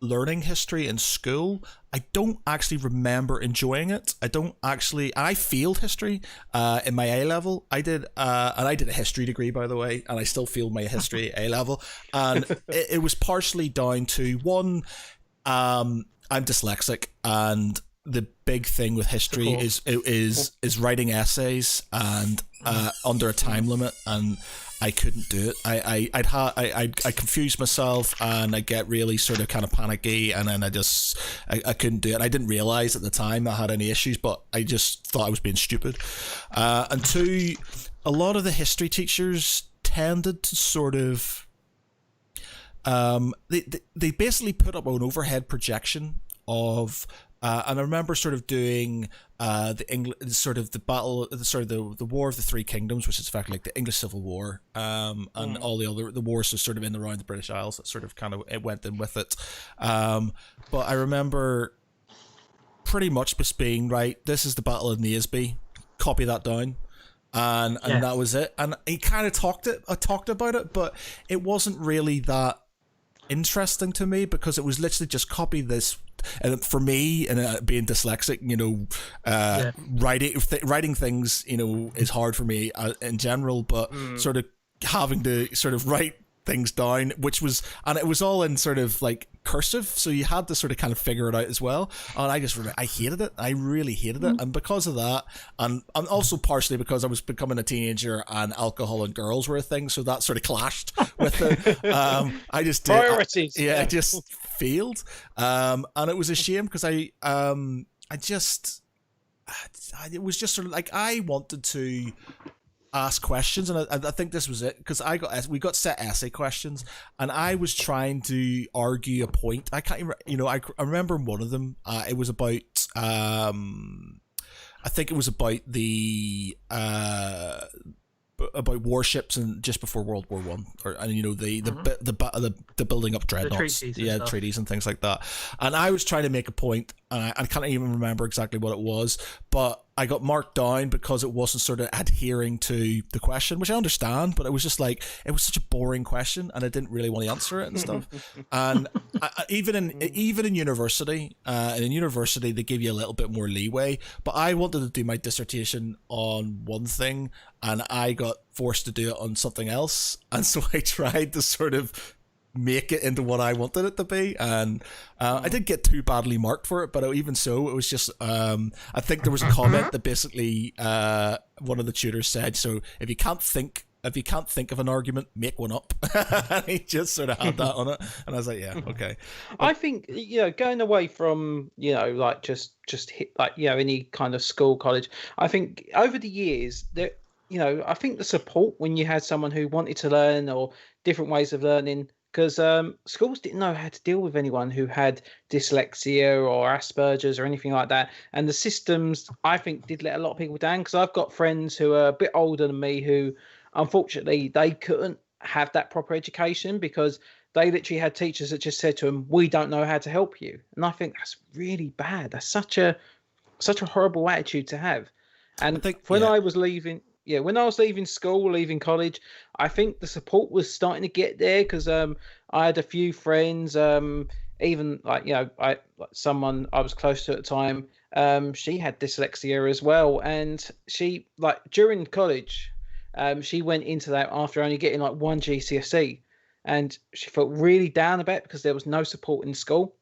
learning history in school, I don't actually remember enjoying it. I failed history in my A level. I did, and I did a history degree, by the way, and I still failed my history A level. And it was partially down to one, I'm dyslexic, and the big thing with history is writing essays and under a time limit, and I couldn't do it. I confused myself, and I get really sort of kind of panicky, and then I couldn't do it. I didn't realize at the time I had any issues, but I just thought I was being stupid. And two, a lot of the history teachers tended to sort of they basically put up an overhead projection of. And I remember sort of doing the War of the Three Kingdoms, which is effectively like the English Civil War, and all the wars are sort of in and around the British Isles. That sort of kind of it went in with it. But I remember pretty much just being right. This is the Battle of Naseby. Copy that down. And that was it. And he kind of talked about it, but it wasn't really that interesting to me because it was literally just copy this. And for me, and being dyslexic, writing things, is hard for me in general. But sort of having to sort of write things down, and it was all in sort of like cursive, so you had to sort of kind of figure it out as well. And I hated it. I really hated it, and because of that, and also partially because I was becoming a teenager and alcohol and girls were a thing, so that sort of clashed with it. I just did priorities. I just failed, and it was a shame because it was just sort of like I wanted to ask questions, and I think this was it because we got set essay questions, and I was trying to argue a point. I can't even, I remember one of them. It was about I think it was about the about warships and just before World War One, the building up dreadnoughts, treaties and things like that. And I was trying to make a point, and I can't even remember exactly what it was, but I got marked down because it wasn't sort of adhering to the question, which I understand, but it was just like it was such a boring question, and I didn't really want to answer it and stuff. And even in university, they give you a little bit more leeway. But I wanted to do my dissertation on one thing, and I got forced to do it on something else, and so I tried to sort of make it into what I wanted it to be, and I didn't get too badly marked for it, but even so, it was just I think there was a comment that basically one of the tutors said, so if you can't think of an argument, make one up. And he just sort of had that on it, and I was like, yeah, okay. I think going away from like just hit like any kind of school, college, I think over the years that I think the support when you had someone who wanted to learn or different ways of learning, because schools didn't know how to deal with anyone who had dyslexia or Asperger's or anything like that. And the systems, I think, did let a lot of people down, because I've got friends who are a bit older than me who, unfortunately, they couldn't have that proper education because they literally had teachers that just said to them, "We don't know how to help you." And I think that's really bad. That's such a horrible attitude to have. And when I was leaving... when I was leaving school, leaving college, I think the support was starting to get there because I had a few friends, even someone I was close to at the time, she had dyslexia as well. And she, during college, she went into that after only getting one GCSE, and she felt really down about it because there was no support in school.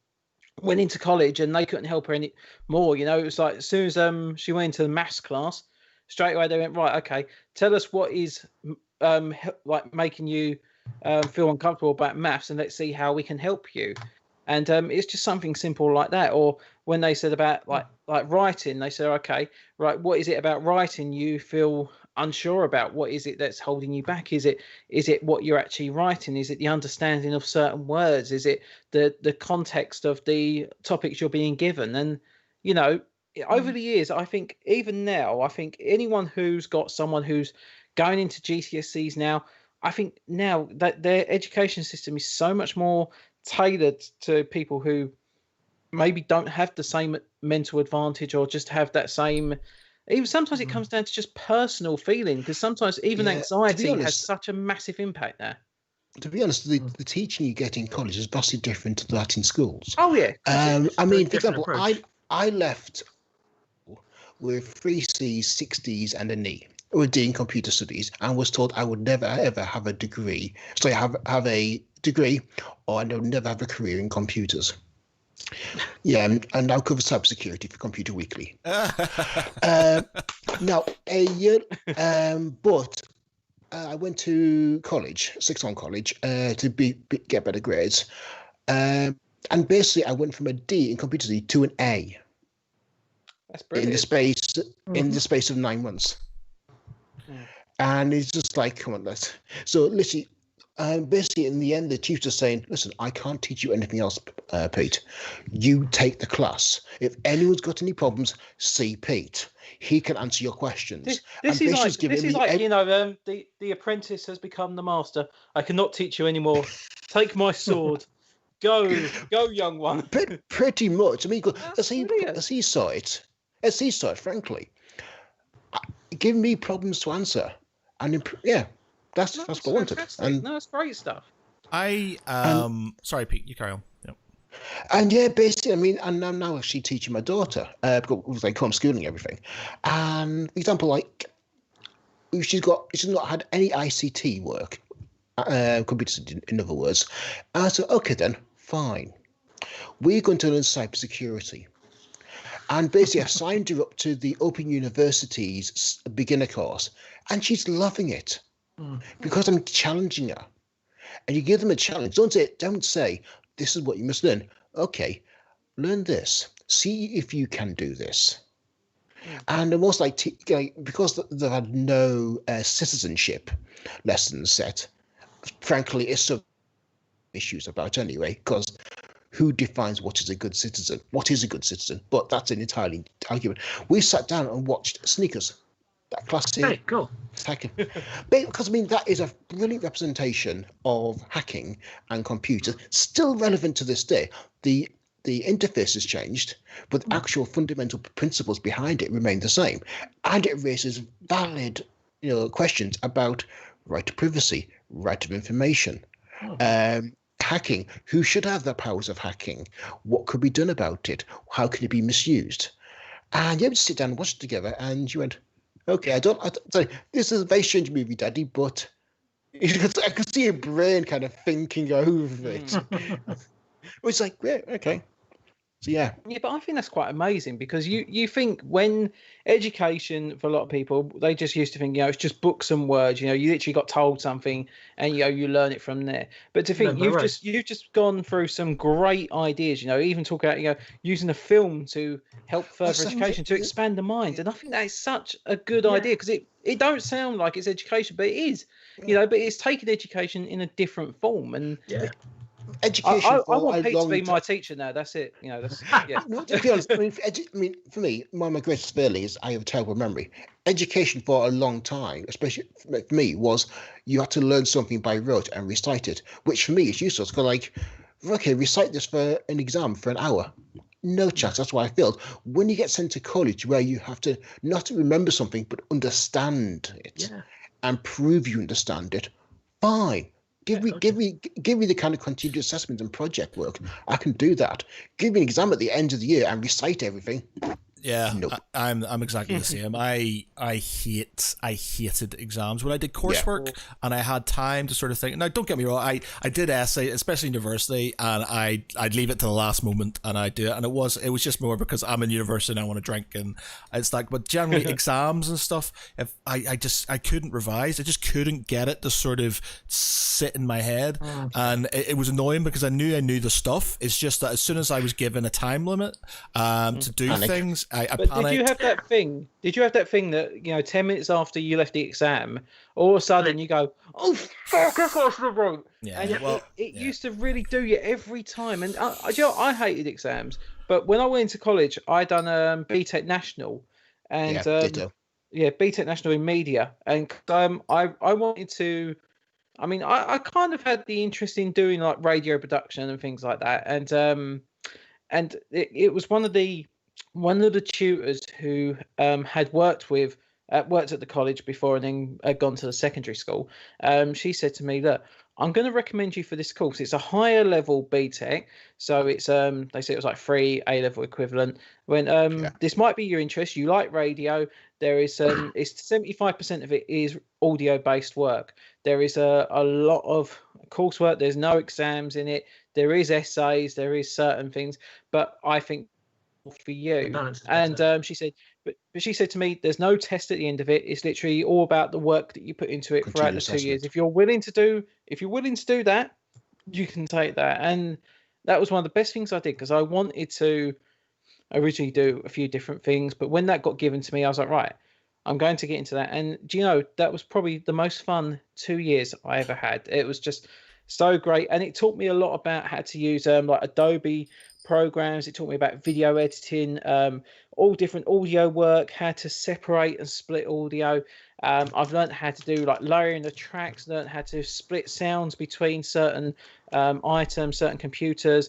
Went into college and they couldn't help her any more. It was like as soon as she went into the maths class, straight away they went, right, okay, tell us what is making you feel uncomfortable about maths, and let's see how we can help you. And it's just something simple like that. Or when they said about like writing, they said, okay, right, what is it about writing you feel unsure about? What is it that's holding you back? Is it what you're actually writing? Is it the understanding of certain words? Is it the context of the topics you're being given? And over the years, I think even now, I think anyone who's got someone who's going into GCSEs now, I think now that their education system is so much more tailored to people who maybe don't have the same mental advantage or just have that same. Even sometimes it comes down to just personal feeling, because sometimes even anxiety has such a massive impact there. To be honest, the teaching you get in college is vastly different to that in schools. Oh yeah. I mean, for example, I left with 3 C's, 6 D's, and an E. With D in computer studies, and was told I would never ever have a degree. So I have a degree, or I would never have a career in computers. Yeah, and now cover cybersecurity for Computer Weekly. Now a year, but I went to college, sixth form college, to get better grades, and basically I went from a D in computer studies to an A. That's brilliant. In the space of 9 months. And it's just like, come on, let's. So literally, basically, in the end, the teacher's saying, "Listen, I can't teach you anything else, Pete. You take the class. If anyone's got any problems, see Pete. He can answer your questions." This is like the apprentice has become the master. I cannot teach you anymore. Take my sword. Go, young one. Pretty much. I mean, as he saw it, frankly, give me problems to answer. And that's what I wanted. And that's great stuff. Sorry, Pete, you carry on. Yep. And basically, I mean, and I'm now actually teaching my daughter because like homeschooling everything. And for example, like she's not had any ICT work, computer, in other words. And I said, okay, then fine. We're going to learn cybersecurity. And basically, I signed her up to the Open University's beginner course, and she's loving it because I'm challenging her. And you give them a challenge. Don't say this is what you must learn. Okay, learn this. See if you can do this. And almost like because they've had no citizenship lessons set. Frankly, it's some issues about anyway, because who defines what is a good citizen? What is a good citizen? But that's an entirely argument. We sat down and watched Sneakers, that classic. Hey, cool. Hacking. Because, I mean, that is a brilliant representation of hacking and computers, still relevant to this day. The interface has changed, but the actual fundamental principles behind it remain the same. And it raises valid questions about right to privacy, right to information. Hacking, who should have the powers of hacking? What could be done about it? How can it be misused? And you have to sit down and watch it together, and you went, okay, sorry, this is a very strange movie, Daddy, but I could see your brain kind of thinking over it. It's like, yeah, okay. So yeah, but I think that's quite amazing, because you think when education, for a lot of people, they just used to think it's just books and words. You literally got told something and you learn it from there. But to think you've just gone through some great ideas. Even talk about using a film to help further education, to expand the mind. And I think that is such a good idea, because it don't sound like it's education, but it is. But it's taking education in a different form. And education. I want Pete to be my teacher now. That's it. That's No, to be honest, I mean, for me, one of my greatest failures, I have a terrible memory. Education for a long time, especially for me, was you had to learn something by rote and recite it, which for me is useless. Because recite this for an exam for an hour. No chance. That's why I failed. When you get sent to college, where you have to not remember something but understand it and prove you understand it, fine. Give me the kind of continuous assessment and project work. I can do that. Give me an exam at the end of the year and recite everything. Yeah, Nope. I'm exactly the same. I hated exams when I did coursework, and I had time to sort of think. Now, don't get me wrong, I did essay, especially in university, and I'd leave it to the last moment, and I do it, and it was just more because I'm in university and I want to drink, and it's like, but generally exams and stuff, if I couldn't revise, I just couldn't get it to sort of sit in my head, and it was annoying because I knew the stuff. It's just that as soon as I was given a time limit to do things, I panicked. Did you have that thing? Did you have that thing that 10 minutes after you left the exam, all of a sudden you go, "Oh fuck, that's what I should have wrote." Yeah, and it used to really do you every time. And I hated exams, but when I went into college, I done BTEC National, and ditto. BTEC National in media, and I wanted to. I mean, I kind of had the interest in doing like radio production and things like that, and it was one of the tutors who had worked at the college before and then had gone to the secondary school. She said to me, "Look, I'm going to recommend you for this course. It's a higher level BTEC, so it's they say it was like 3 A-level equivalent. When this might be your interest, you like radio. There is it's 75% of it is audio based work. There is a lot of coursework. There's no exams in it. There is essays. There is certain things, but I think for you." And she said, but she said to me, "There's no test at the end of it. It's literally all about the work that you put into it throughout the 2 years. If you're willing to do that, you can take that." And that was one of the best things I did, because I wanted to originally do a few different things, but when that got given to me, I was like, right, I'm going to get into that. And do you know, that was probably the most fun 2 years I ever had. It was just so great, and it taught me a lot about how to use like Adobe programs. It taught me about video editing, all different audio work, how to separate and split audio. I've learned how to do like layering the tracks, learned how to split sounds between certain items, certain computers,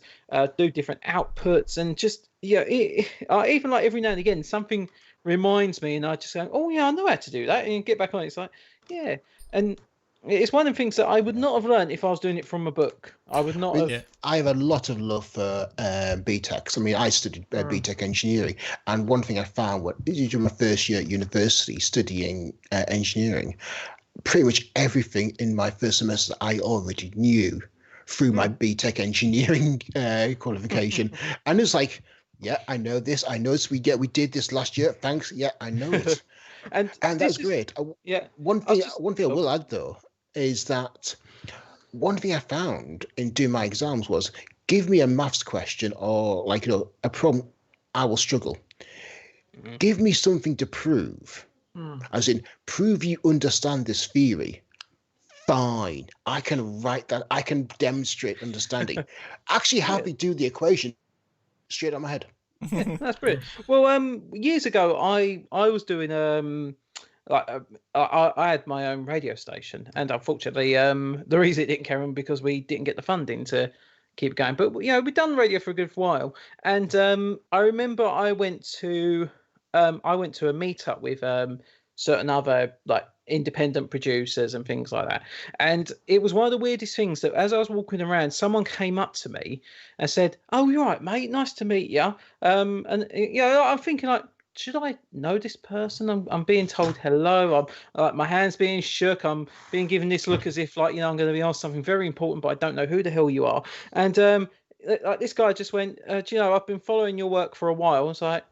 do different outputs, and just even like every now and again something reminds me, and I just go, "Oh yeah, I know how to do that," and get back on it. It's like, yeah, and it's one of the things that I would not have learned if I was doing it from a book. I would not have. Yeah. I have a lot of love for BTECs. I mean, I studied BTEC engineering, and one thing I found during my first year at university studying engineering, pretty much everything in my first semester I already knew through my BTEC engineering qualification, and it's like, yeah, I know this. I know this. We did this last year. Thanks. Yeah, I know it. and that's great. One thing I will add though is that one thing I found in doing my exams was, give me a maths question or a problem, I will struggle. Give me something to prove, as in prove you understand this theory. Fine, I can write that. I can demonstrate understanding. Actually, have me do the equation straight on my head. That's brilliant. Well, years ago, I was doing I had my own radio station, and unfortunately, the reason it didn't carry on because we didn't get the funding to keep going. But we'd done radio for a good while, and I remember I went to a meetup with certain other like independent producers and things like that. And it was one of the weirdest things that as I was walking around, someone came up to me and said, "Oh, you're right, mate. Nice to meet you." And I'm thinking like, should I know this person? I'm being told hello. I'm my hand's being shook. I'm being given this look as if like I'm going to be asked something very important, but I don't know who the hell you are. And like this guy just went, "Do you know, I've been following your work for a while." I was like,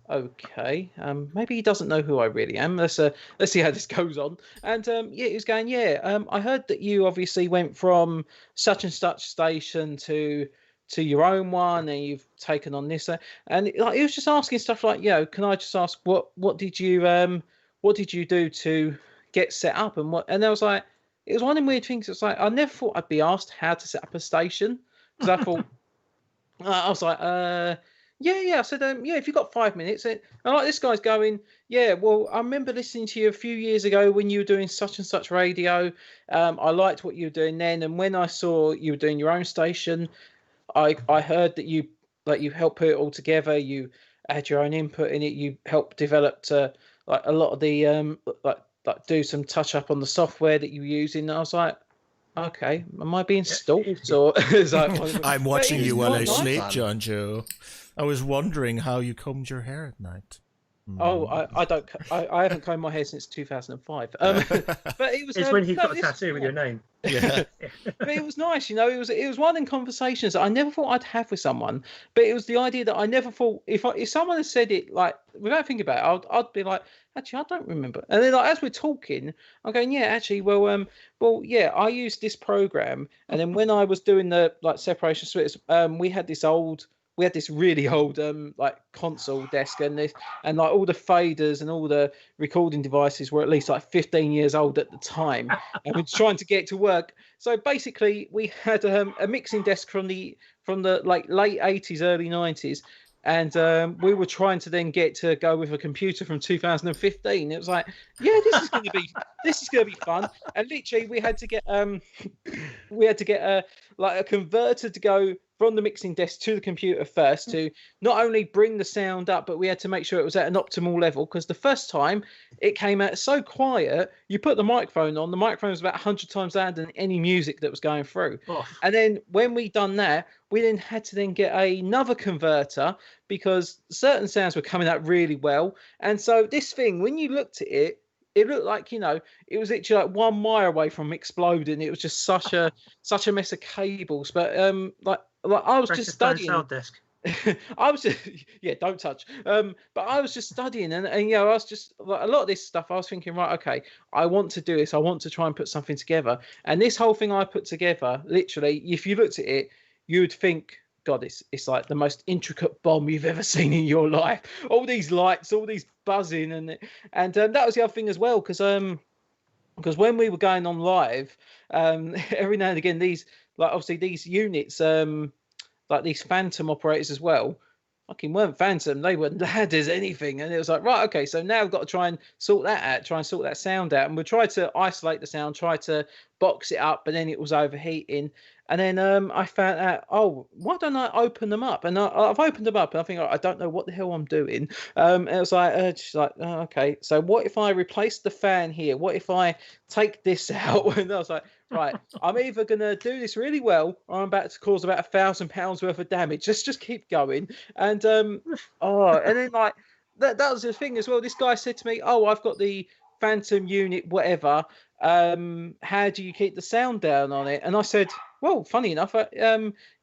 okay, maybe he doesn't know who I really am. Let's see how this goes on. And he was going, I heard that you obviously went from such and such station to your own one, and you've taken on this, and he was just asking stuff like, can I just ask what did you do to get set up, and what? And I was like, it was one of the weird things. It's like I never thought I'd be asked how to set up a station, because I thought I was like, yeah. I said, if you've got 5 minutes, and like this guy's going, well, I remember listening to you a few years ago when you were doing such and such radio. I liked what you were doing then, and when I saw you were doing your own station, I heard that you helped put it all together. You had your own input in it. You helped develop like a lot of the like do some touch up on the software that you were using. And I was like, Okay, am I being stalked or is that? I'm watching you while I not sleep, nice. Jon Jo. I was wondering how you combed your hair at night. Oh, I don't. I haven't combed my hair since 2005. But it was. It's when he no, got a this- tattoo with your name. Yeah. But it was nice, it was one of them conversations that I never thought I'd have with someone. But it was the idea that I never thought if someone had said it like without thinking about it, I'd be like, actually, I don't remember. And then like as we're talking, I'm going, yeah, actually, well, yeah, I used this program, and then when I was doing the like separation splits, we had this really old like console desk and like all the faders and all the recording devices were at least like 15 years old at the time, and we're trying to get to work. So basically, we had a mixing desk from the like late 80s, early 90s, and we were trying to then get to go with a computer from 2015. It was like, yeah, this is going to be fun. And literally, we had to get a converter to go from the mixing desk to the computer first to not only bring the sound up, but we had to make sure it was at an optimal level, because the first time it came out so quiet, you put the microphone on, the microphone was about 100 times louder than any music that was going through. Oh. And then when we done that, we then had to then get another converter because certain sounds were coming out really well. And so this thing, when you looked at it, it looked like, it was literally like 1 mile away from exploding. It was just such a mess of cables. But like I was just studying. Sound desk. I was just, yeah, don't touch. But I was just studying, and I was just like a lot of this stuff. I was thinking, right, okay, I want to do this. I want to try and put something together. And this whole thing I put together, literally, if you looked at it, you would think, God, it's like the most intricate bomb you've ever seen in your life. All these lights, all these buzzing, and that was the other thing as well, because when we were going on live, every now and again these like obviously these units, like these phantom operators as well, fucking weren't phantom, they weren't loud as anything, and it was like, right, okay, so now we've got to try and sort that out, try and sort that sound out, and we tried to isolate the sound, try to box it up, but then it was overheating. And then I found out, oh, why don't I open them up? And I've opened them up, and I think, I don't know what the hell I'm doing. And it was like, just like, oh, okay. So what if I replace the fan here? What if I take this out? And I was like, right, I'm either going to do this really well, or I'm about to cause about £1,000 worth of damage. Just keep going. And and then like that was the thing as well. This guy said to me, oh, I've got the Phantom unit, whatever. How do you keep the sound down on it? And I said, well, funny enough,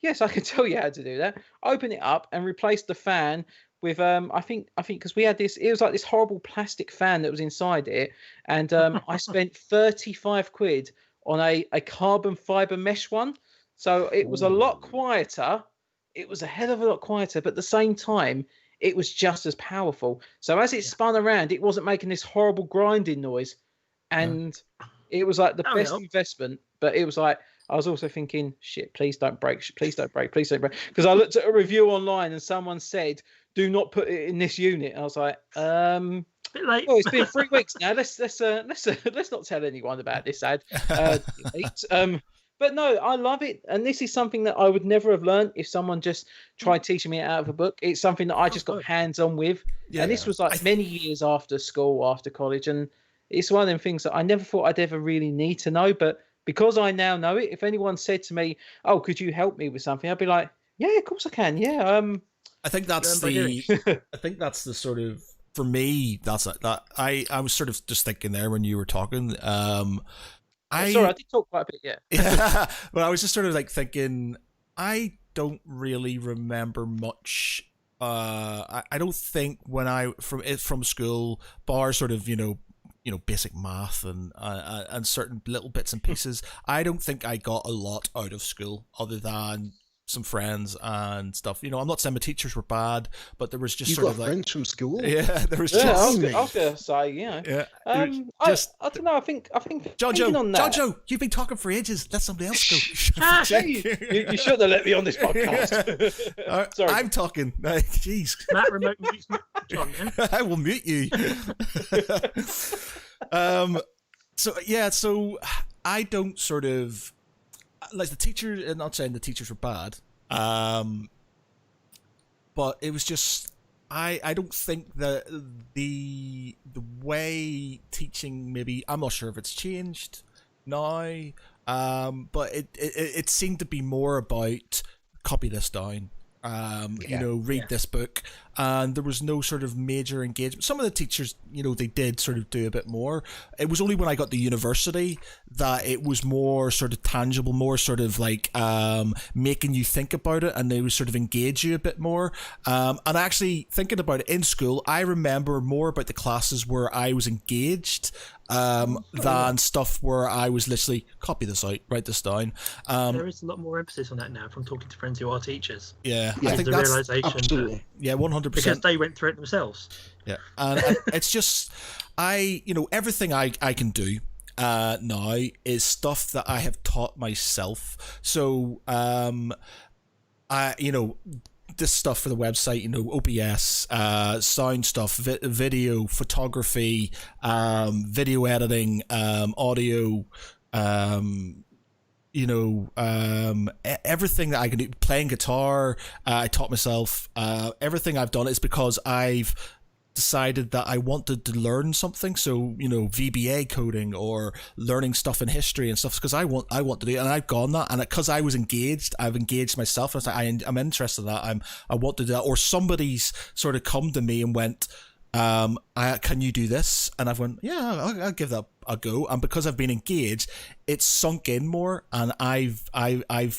yes, I can tell you how to do that. Open it up and replace the fan with I think because we had this, it was like this horrible plastic fan that was inside it, and I spent 35 quid on a carbon fiber mesh one, so it was a lot quieter. It was a hell of a lot quieter, but at the same time, it was just as powerful. So as it spun around, it wasn't making this horrible grinding noise, and it was like the best investment. But it was like, I was also thinking, shit, please don't break, please don't break, please don't break. Because I looked at a review online and someone said, do not put it in this unit. And I was like, bit late. well, it's been 3 weeks now. Let's not tell anyone about this ad. But no, I love it, and this is something that I would never have learned if someone just tried teaching me it out of a book. It's something that I just got hands on with, and this was like many years after school, after college, and it's one of them things that I never thought I'd ever really need to know, but because I now know it, if anyone said to me, "Oh, could you help me with something?" I'd be like, "Yeah, of course I can." Yeah. I think that's the sort of, for me, that's that. I was sort of just thinking there when you were talking. Sorry, I did talk quite a bit. Yeah. Yeah, but I was just sort of like thinking, I don't really remember much. I don't think when I from school, bar sort of basic math and certain little bits and pieces. I don't think I got a lot out of school other than some friends and stuff. I'm not saying my teachers were bad, but there was just you sort got of like friends from school. Yeah, there was I just. was gonna say, Yeah. I don't know. I think Jon Jo, on that, Jon Jo, you've been talking for ages. Let somebody else go. you should have let me on this podcast. Sorry, I'm talking. Jeez. Matt remote mutes John, then. I will mute you. So I don't sort of like the teacher. I'm not saying the teachers were bad, but it was just I don't think that the way teaching, maybe, I'm not sure if it's changed now. But it seemed to be more about copy this down. Read this book, and there was no sort of major engagement. Some of the teachers, they did sort of do a bit more. It was only when I got to university that it was more sort of tangible, more sort of like making you think about it, and they would sort of engage you a bit more. And actually thinking about it in school, I remember more about the classes where I was engaged than stuff where I was literally copy this out, write this down. There is a lot more emphasis on that now from talking to friends who are teachers. Yeah, Yeah, I think the that's realization. absolutely. yeah, 100%. Because they went through it themselves. Yeah, and it's just everything I can do now is stuff that I have taught myself. So this stuff for the website, OBS, sound stuff, video, photography, video editing, audio, everything that I can do, playing guitar, I taught myself. Everything I've done is because I've decided that I wanted to learn something. So, VBA coding or learning stuff in history and stuff, because I want to do it, and I've gone that, and because I was engaged, I've engaged myself. I was like, I'm interested in that. I want to do that. Or somebody's sort of come to me and went, can you do this? And I've went, yeah, I'll give that a go. And because I've been engaged, it's sunk in more, and I've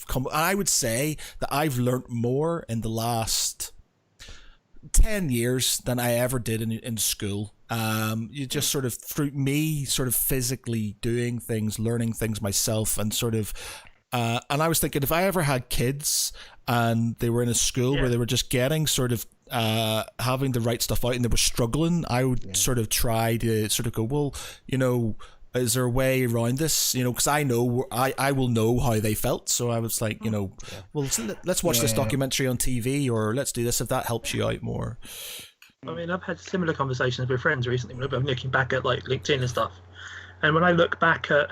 come. I would say that I've learnt more in the last 10 years than I ever did in school. You just sort of, through me sort of physically doing things, learning things myself, and sort of and I was thinking, if I ever had kids and they were in a school where they were just getting sort of having the right stuff out and they were struggling, I would sort of try to sort of go, well, is there a way around this? Because I know I will know how they felt. So I was like, well, let's watch this documentary on TV, or let's do this if that helps you out more. I mean, I've had similar conversations with friends recently when I'm looking back at like LinkedIn and stuff. And when I look back at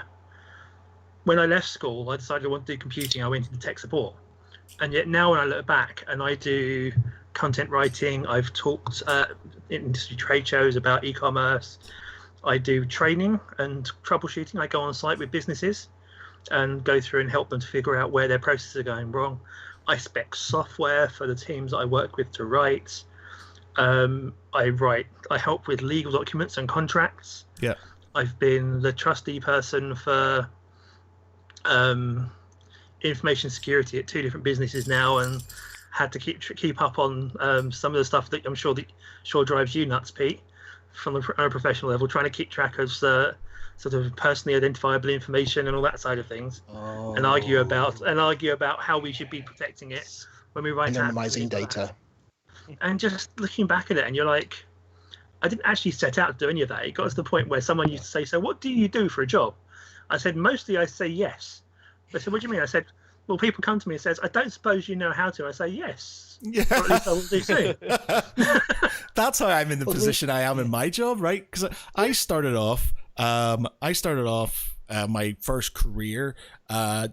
when I left school, I decided I wanted to do computing. I went into tech support. And yet now when I look back and I do content writing, I've talked at industry trade shows about e-commerce. I do training and troubleshooting. I go on site with businesses and go through and help them to figure out where their processes are going wrong. I spec software for the teams I work with to write. I help with legal documents and contracts. Yeah. I've been the trustee person for information security at 2 different businesses now, and had to keep up on some of the stuff that I'm sure drives you nuts, Pete, from a professional level, trying to keep track of sort of personally identifiable information and all that side of things, and argue about how we should be protecting it when we write anonymizing data. And just looking back at it, and you're like, I didn't actually set out to do any of that. It got to the point where someone used to say, so what do you do for a job? I said, mostly I say yes. They said, what do you mean? I said, well, people come to me and says, I don't suppose you know how to. I say, yes. Yeah. Or at least I will do soon. That's how I'm in the position I am in my job, right? Because I started off my first career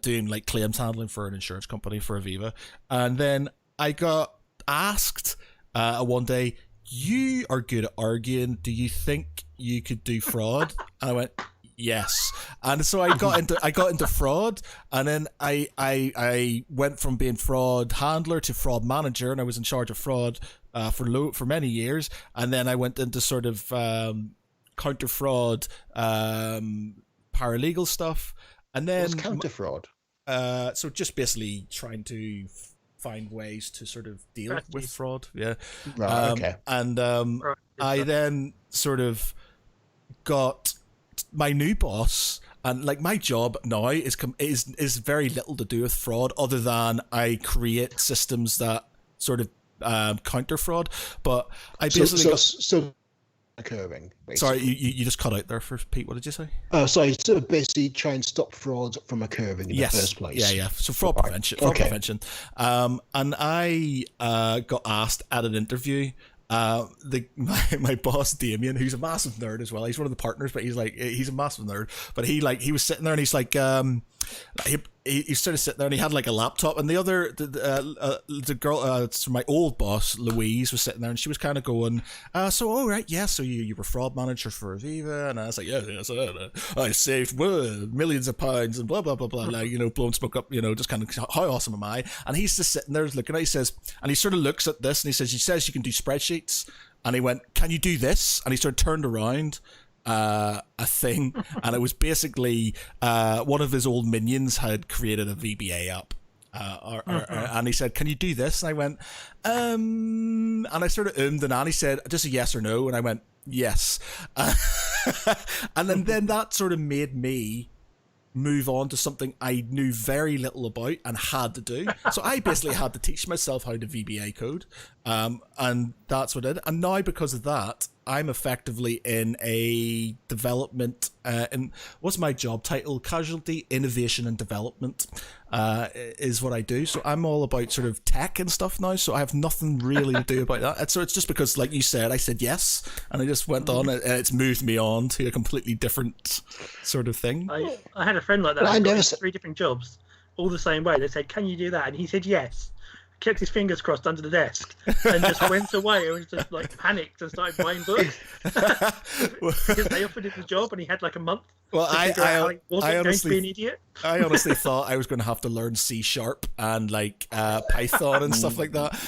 doing like claims handling for an insurance company, for Aviva. And then I got asked one day, you are good at arguing. Do you think you could do fraud? And I went, yes. And so I got into fraud, and then I went from being fraud handler to fraud manager, and I was in charge of fraud for many years. And then I went into sort of counter fraud, paralegal stuff, and then What's counter fraud? So just basically trying to find ways to sort of deal with fraud. Yeah. Right. Okay. And I then sort of got my new boss, and like my job now is very little to do with fraud, other than I create systems that sort of counter fraud. But I basically so occurring. Basically. Sorry, you just cut out there for Pete. What did you say? Sorry. So basically, try and stop fraud from occurring in the first place. Yeah. So fraud prevention. Prevention. And I got asked at an interview. My boss Damien, who's a massive nerd as well. He's one of the partners, but he's a massive nerd. But he was sitting there and he's like, he started sitting there and he had like a laptop, and the girl, it's my old boss Louise, was sitting there and she was kind of going, so all right, yeah, so you were fraud manager for Aviva, and I was like, yeah, so I saved millions of pounds and blah blah blah blah, like, blowing smoke up, just kind of how awesome am I? And he's just sitting there looking at it, he says, and he sort of looks at this and he says you can do spreadsheets, and he went, can you do this? And he sort of turned around. A thing, and it was basically one of his old minions had created a VBA app, and he said, "Can you do this?" And I went, and I sort of and he said, "Just a yes or no," and I went, "Yes," and then that sort of made me move on to something I knew very little about and had to do. So I basically had to teach myself how to VBA code, and that's what I did. And now because of that, I'm effectively in a development, in what's my job title? Casualty, Innovation and Development is what I do. So I'm all about sort of tech and stuff now, so I have nothing really to do about that. And so it's just because, like you said, I said yes, and I just went on, and it's moved me on to a completely different sort of thing. I had a friend like that. Well, I never 3 different jobs, all the same way. They said, "Can you do that?" And he said yes. Kept his fingers crossed under the desk and just went away and was just like panicked and started buying books because they offered him the job and he had like a month. Well, I wasn't going to be an honestly, idiot. I honestly thought I was going to have to learn C# and like Python and stuff like that.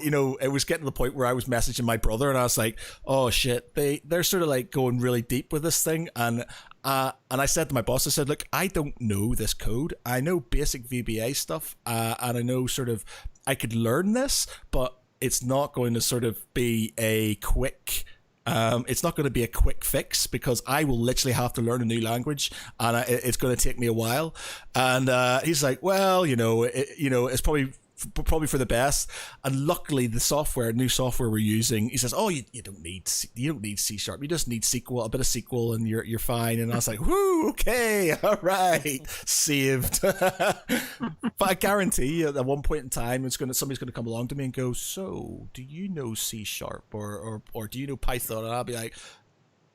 It was getting to the point where I was messaging my brother and I was like, "Oh shit, they're sort of like going really deep with this thing." And I said to my boss, I said, "Look, I don't know this code. I know basic VBA stuff, and I know sort of I could learn this, but it's not going to sort of be a quick." It's not going to be a quick fix because I will literally have to learn a new language, and it's going to take me a while. And he's like, "Well, it's probably for the best." And luckily, the new software we're using, he says, "Oh, you don't need C#. You just need SQL, a bit of SQL, and you're fine." And I was like, "Whoo, okay, all right, saved." But I guarantee you, at one point in time, somebody's gonna come along to me and go, "So, do you know C# or do you know Python?" And I'll be like,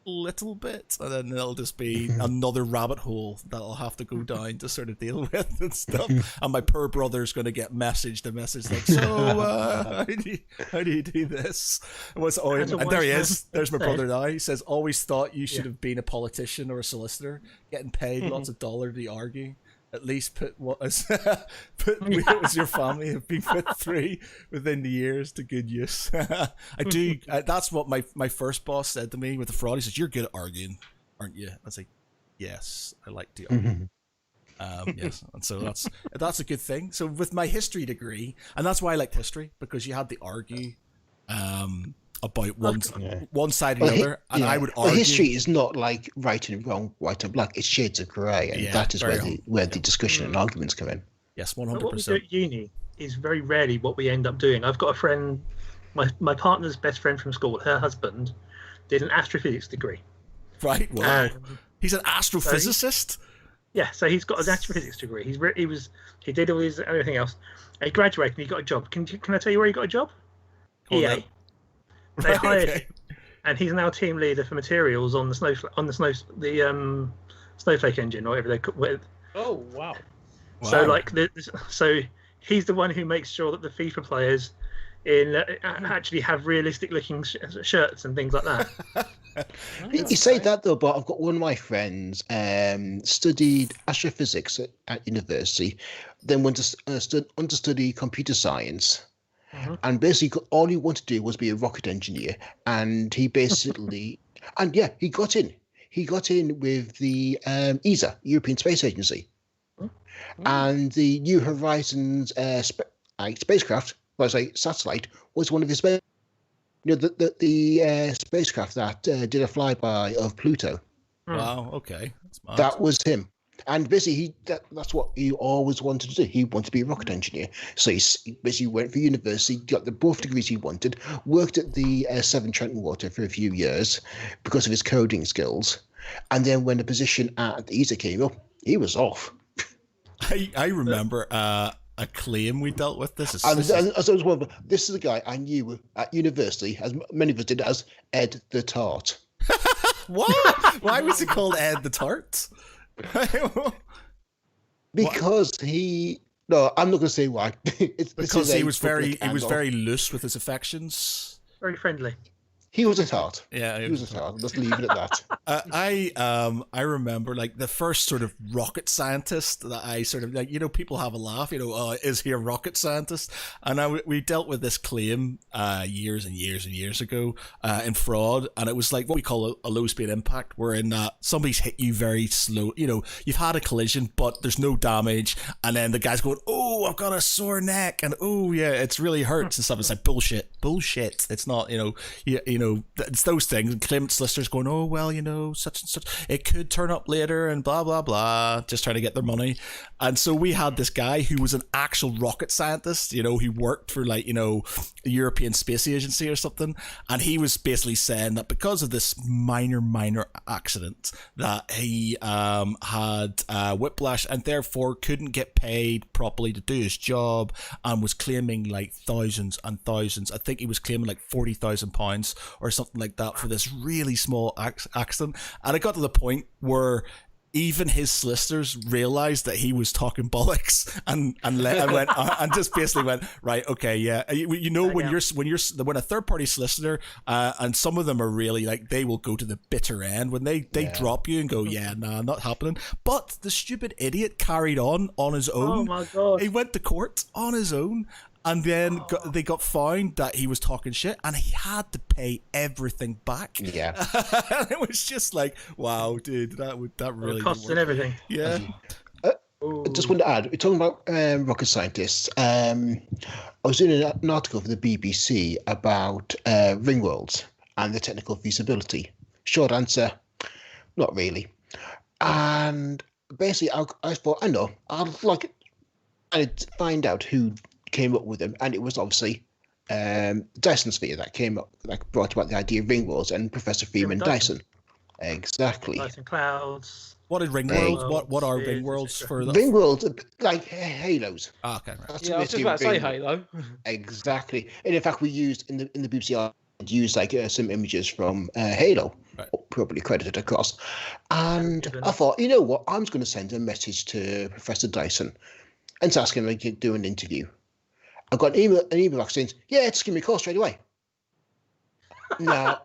little bit, and then it'll just be another rabbit hole that I'll have to go down to sort of deal with and stuff. And my poor brother's going to get a message like, "So how do you do this?" And there he is. There's my brother now. He says, "Always thought you should have been a politician or a solicitor, getting paid lots of dollars to argue. At least put what was your family have been put through within the years to good use." I do. That's what my first boss said to me with the fraud. He says, "You're good at arguing, aren't you?" I was like, "Yes, I like to argue." Yes, and so that's a good thing. So with my history degree, and that's why I liked history, because you had to argue about one side or the other, and I would argue. History is not like right and wrong, white and black. It's shades of grey, and that is where the discussion and arguments come in. Yes, 100%. What we do at uni is very rarely what we end up doing. I've got a friend, my partner's best friend from school. Her husband did an astrophysics degree. Right. Wow. He's an astrophysicist. So he's got an astrophysics degree. He did all his everything else. He graduated and he got a job. Can I tell you where he got a job? EA. They hired him, and he's now team leader for materials on the Snowflake engine, or whatever they call it. Oh wow! So he's the one who makes sure that the FIFA players actually have realistic looking shirts and things like that. You say that though, but I've got one of my friends studied astrophysics at university, then went to study computer science. And basically, all he wanted to do was be a rocket engineer, and he basically, he got in. He got in with the ESA, European Space Agency, and the New Horizons spacecraft, satellite, was one of his. The spacecraft that did a flyby of Pluto. Wow. Okay. That was him. And basically, that's what he always wanted to do. He wanted to be a rocket engineer. So he basically went for university, got both degrees he wanted, worked at the Severn Trent Water for a few years because of his coding skills. And then when the position at the ESA came up, he was off. I remember a claim we dealt with. This is a guy I knew at university, as many of us did, as Ed the Tart. What? Why was he called Ed the Tart? Because he. No, I'm not going to say why. Because he was very loose with his affections. Very friendly. He was a tart. Yeah, he was a tart. Let's leave it at that. I remember like the first sort of rocket scientist that I sort of like. People have a laugh. Is he a rocket scientist? And we dealt with this claim years and years and years ago in fraud, and it was like what we call a low speed impact, wherein somebody's hit you very slow. You've had a collision, but there's no damage, and then the guy's going, "Oh, I've got a sore neck," and "Oh yeah, it's really hurts," and stuff. It's like bullshit. It's not. It's those things. And claimant solicitors going, "Oh well, such and such. It could turn up later," and blah blah blah, just trying to get their money. And so we had this guy who was an actual rocket scientist. He worked for the European Space Agency or something, and he was basically saying that because of this minor accident, that he had whiplash and therefore couldn't get paid properly to do his job, and was claiming like thousands and thousands. I think he was claiming like £40,000 or something like that for this really small accident. And it got to the point where even his solicitors realized that he was talking bollocks and went and just basically went, right, okay, yeah. When a third party solicitor and some of them are really like, they will go to the bitter end when they drop you and go, yeah, nah, not happening. But the stupid idiot carried on his own. Oh my god! He went to court on his own. And then they got found that he was talking shit, and he had to pay everything back. Yeah, and it was just like, wow, dude, that really costs and everything. Yeah. I just want to add, we're talking about rocket scientists. I was doing an article for the BBC about ring worlds and the technical feasibility. Short answer, not really. And basically, I thought, I'd find out who came up with them, and it was obviously Dyson Sphere that came up, that brought about the idea of ring worlds, and Professor Freeman Dyson. Exactly. Dyson clouds. What are ring worlds? What are ring worlds for? Ring worlds, like halos. Oh, okay, right. Yeah, I was just about to say Halo. Exactly, and in fact, we used in the BBC article, used like some images from Halo, right, probably credited across, and I thought, you know what, I'm just going to send a message to Professor Dyson and ask him to do an interview. I got an email back saying, yeah, just give me a call straight away. Now,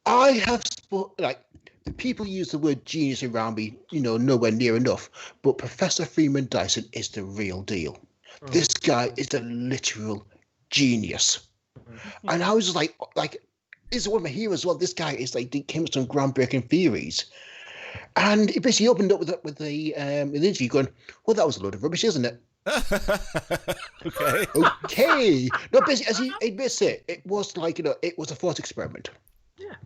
I have the people use the word genius around me, nowhere near enough. But Professor Freeman Dyson is the real deal. Oh. This guy is the literal genius. Mm-hmm. And I was like, this is one of my heroes as well. This guy is like, he came with some groundbreaking theories. And he basically opened up with the interview going, well, that was a load of rubbish, isn't it? Okay. No, basically, as he admits it was like, it was a thought experiment. Yeah.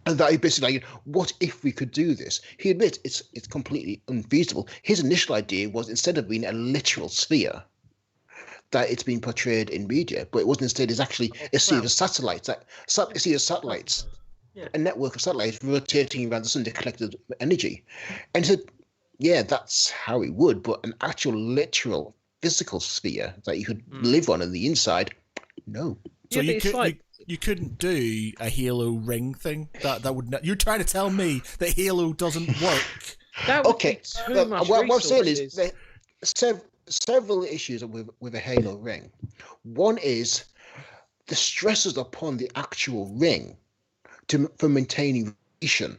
And that he basically like, what if we could do this? He admits it's completely unfeasible. His initial idea was, instead of being a literal sphere that it's been portrayed in media, but it wasn't. Instead, it's actually a series of satellites. Yeah. A network of satellites rotating around the sun to collect energy. And he said, yeah, that's how it would, but an actual literal physical sphere that you could live on the inside, no. So you couldn't do a Halo ring thing? That would not, you're trying to tell me that Halo doesn't work? That would be too much what I'm saying is resources. several issues with a Halo ring. One is the stresses upon the actual ring for maintaining rotation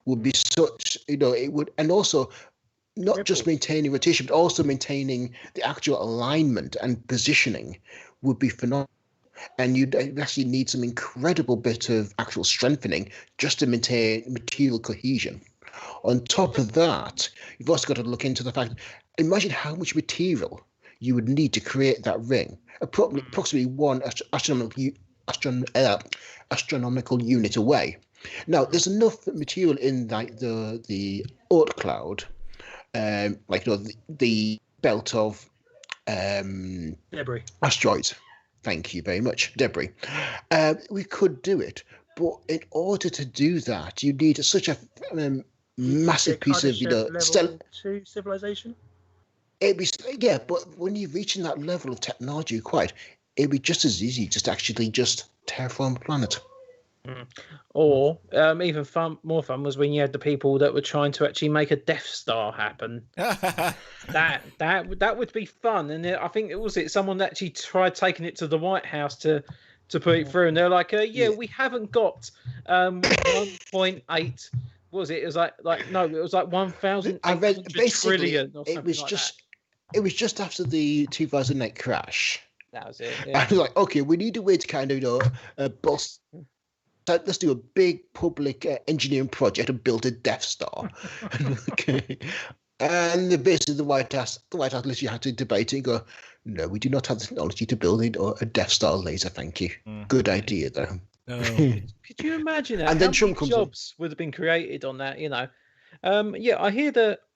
would be such, it would, and also not just maintaining rotation, but also maintaining the actual alignment and positioning would be phenomenal. And you'd actually need some incredible bit of actual strengthening just to maintain material cohesion. On top of that, you've also got to look into the fact, imagine how much material you would need to create that ring. Approximately one astronomical unit away. Now, there's enough material in the Oort cloud, the belt of debris asteroids. Thank you very much, debris. We could do it, but in order to do that, you need such a massive piece of level 2 civilization. It'd be but when you're reaching that level of technology required, it'd be just as easy just to actually terraform a planet. Or even more fun was when you had the people that were trying to actually make a Death Star happen. that would be fun. And I think someone that actually tried taking it to the White House to put it through, and they're like, we haven't got 1.8. What was it? It was like no, it was like 1,000. I read trillion or something it was like just that. It was just after the 2008 crash. That was it. Yeah. I was like, okay, we need a way to kind of bust. Let's do a big public engineering project and build a Death Star. Okay. And basically, the White House literally had to debate it and go, no, we do not have the technology to build a Death Star laser. Thank you. Good idea, though. Could you imagine that? And then Trump comes jobs would have been created on that, I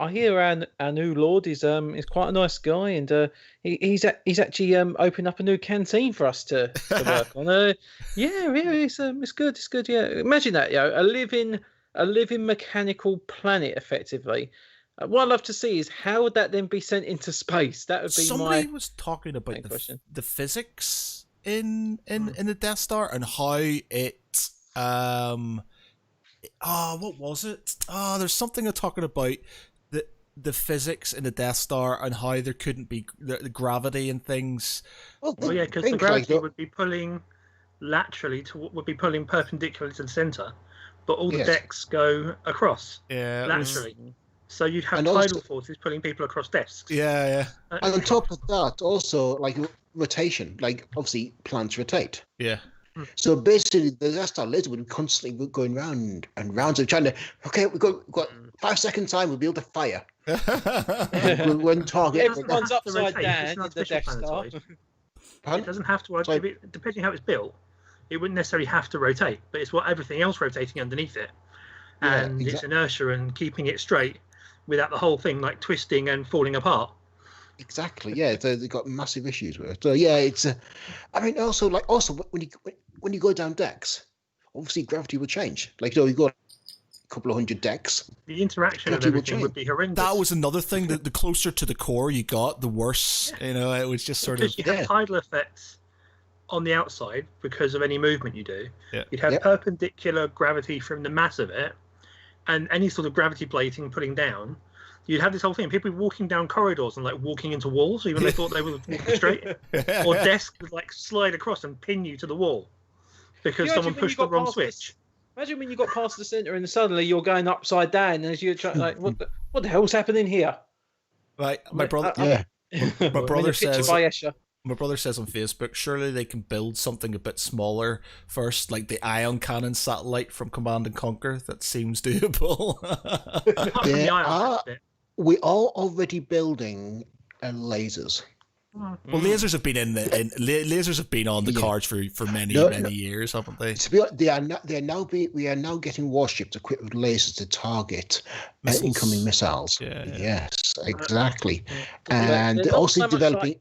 hear our new Lord is quite a nice guy, and he's actually opened up a new canteen for us to work on. It's good. Yeah, imagine that, a living mechanical planet, effectively. What I'd love to see is how would that then be sent into space? That would be somebody was talking about the physics in the Death Star and how it what was it? There's something they're talking about the physics in the Death Star and how there couldn't be the gravity and things. Well, because the gravity would be pulling laterally would be pulling perpendicularly to the center, but all the decks go across laterally. So you'd have tidal forces pulling people across desks. Yeah. And on top of that, also like rotation, like obviously planets rotate. Yeah. So basically, the Death Star laser would be constantly going round and round. So trying to, we've got 5 seconds time, we'll be able to fire. When target. Everyone's upside down in the Death Star. It doesn't have to rotate. Depending how it's built, it wouldn't necessarily have to rotate, but it's what everything else rotating underneath it. And its inertia and keeping it straight without the whole thing like twisting and falling apart. Exactly. Yeah, they've got massive issues with it. So yeah, it's. I mean, also when you go down decks, obviously gravity will change. Like you got a couple of hundred decks. The interaction of everything would be horrendous. That was another thing. That the closer to the core you got, the worse. Yeah. It was just sort because you have tidal effects on the outside because of any movement you do. Yeah. You'd have perpendicular gravity from the mass of it, and any sort of gravity plating putting down. You'd have this whole thing. People walking down corridors and like walking into walls, even though they thought they were walking straight. Or desks would like slide across and pin you to the wall because someone pushed the wrong switch. Imagine when you got past the center and suddenly you're going upside down as you're trying, like, what the hell's happening here? Right, my brother. My brother says. My brother says on Facebook, surely they can build something a bit smaller first, like the ion cannon satellite from Command and Conquer. That seems doable. We are already building lasers. Well, lasers have been lasers have been on the cards for many years, haven't they? We are now getting warships equipped with lasers to target incoming missiles. Yes, exactly. And they're also developing.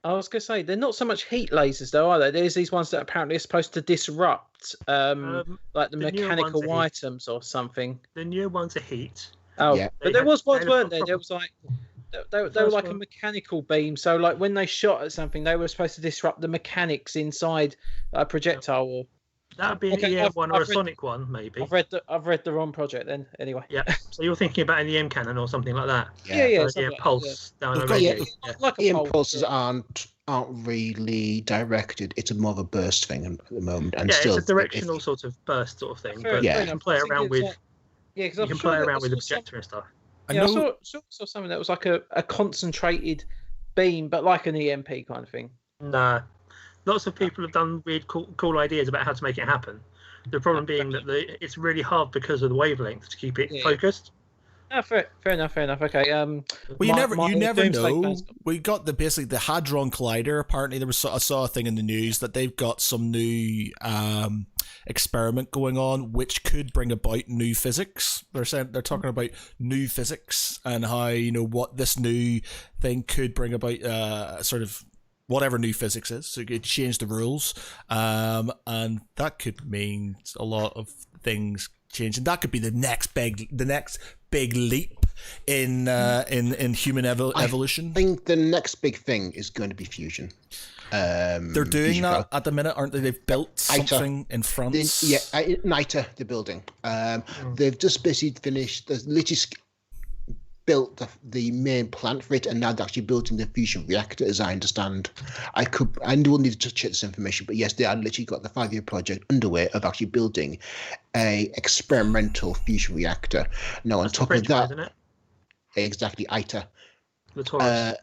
I was going to say, they're not so much heat lasers, though, are they? There's these ones that apparently are supposed to disrupt, like the mechanical items or something. The new ones are heat. Oh, yeah. But there was ones, weren't there? There was like they were like a mechanical beam. So, like when they shot at something, they were supposed to disrupt the mechanics inside a projectile. Or that would be an EM one or a Sonic one, maybe. I've read the wrong project then. Anyway. Yeah. So you're thinking about an EM cannon or something like that. Yeah. Pulse down a radio. Like EM pulses aren't really directed. It's more of a burst thing at the moment, and still it's a directional sort of burst sort of thing. But you can play around with. You can play around with the projector and stuff. I saw something that was like a concentrated beam, but like an EMP kind of thing. Nah. Lots of people have done weird, cool ideas about how to make it happen. The problem being that it's really hard because of the wavelength to keep it focused. Fair enough. Okay. Well, you never know. We got basically the Hadron Collider. Apparently, I saw a thing in the news that they've got some new experiment going on, which could bring about new physics. They're talking about new physics and how what this new thing could bring about. Sort of. Whatever new physics is, so it could change the rules, and that could mean a lot of things changing. That could be the next big leap in human evolution. I think the next big thing is going to be fusion. They're doing fusion that power. at the minute, aren't they? They've built something in France. NITA, the building. They've just basically finished. They've literally built the main plant for it, and now they're actually building the fusion reactor, as I understand. I will need to check this information, but yes, they are literally got the 5-year project underway of actually building a experimental fusion reactor. Now, on top of that, isn't it? Exactly, ITER. The Taurus.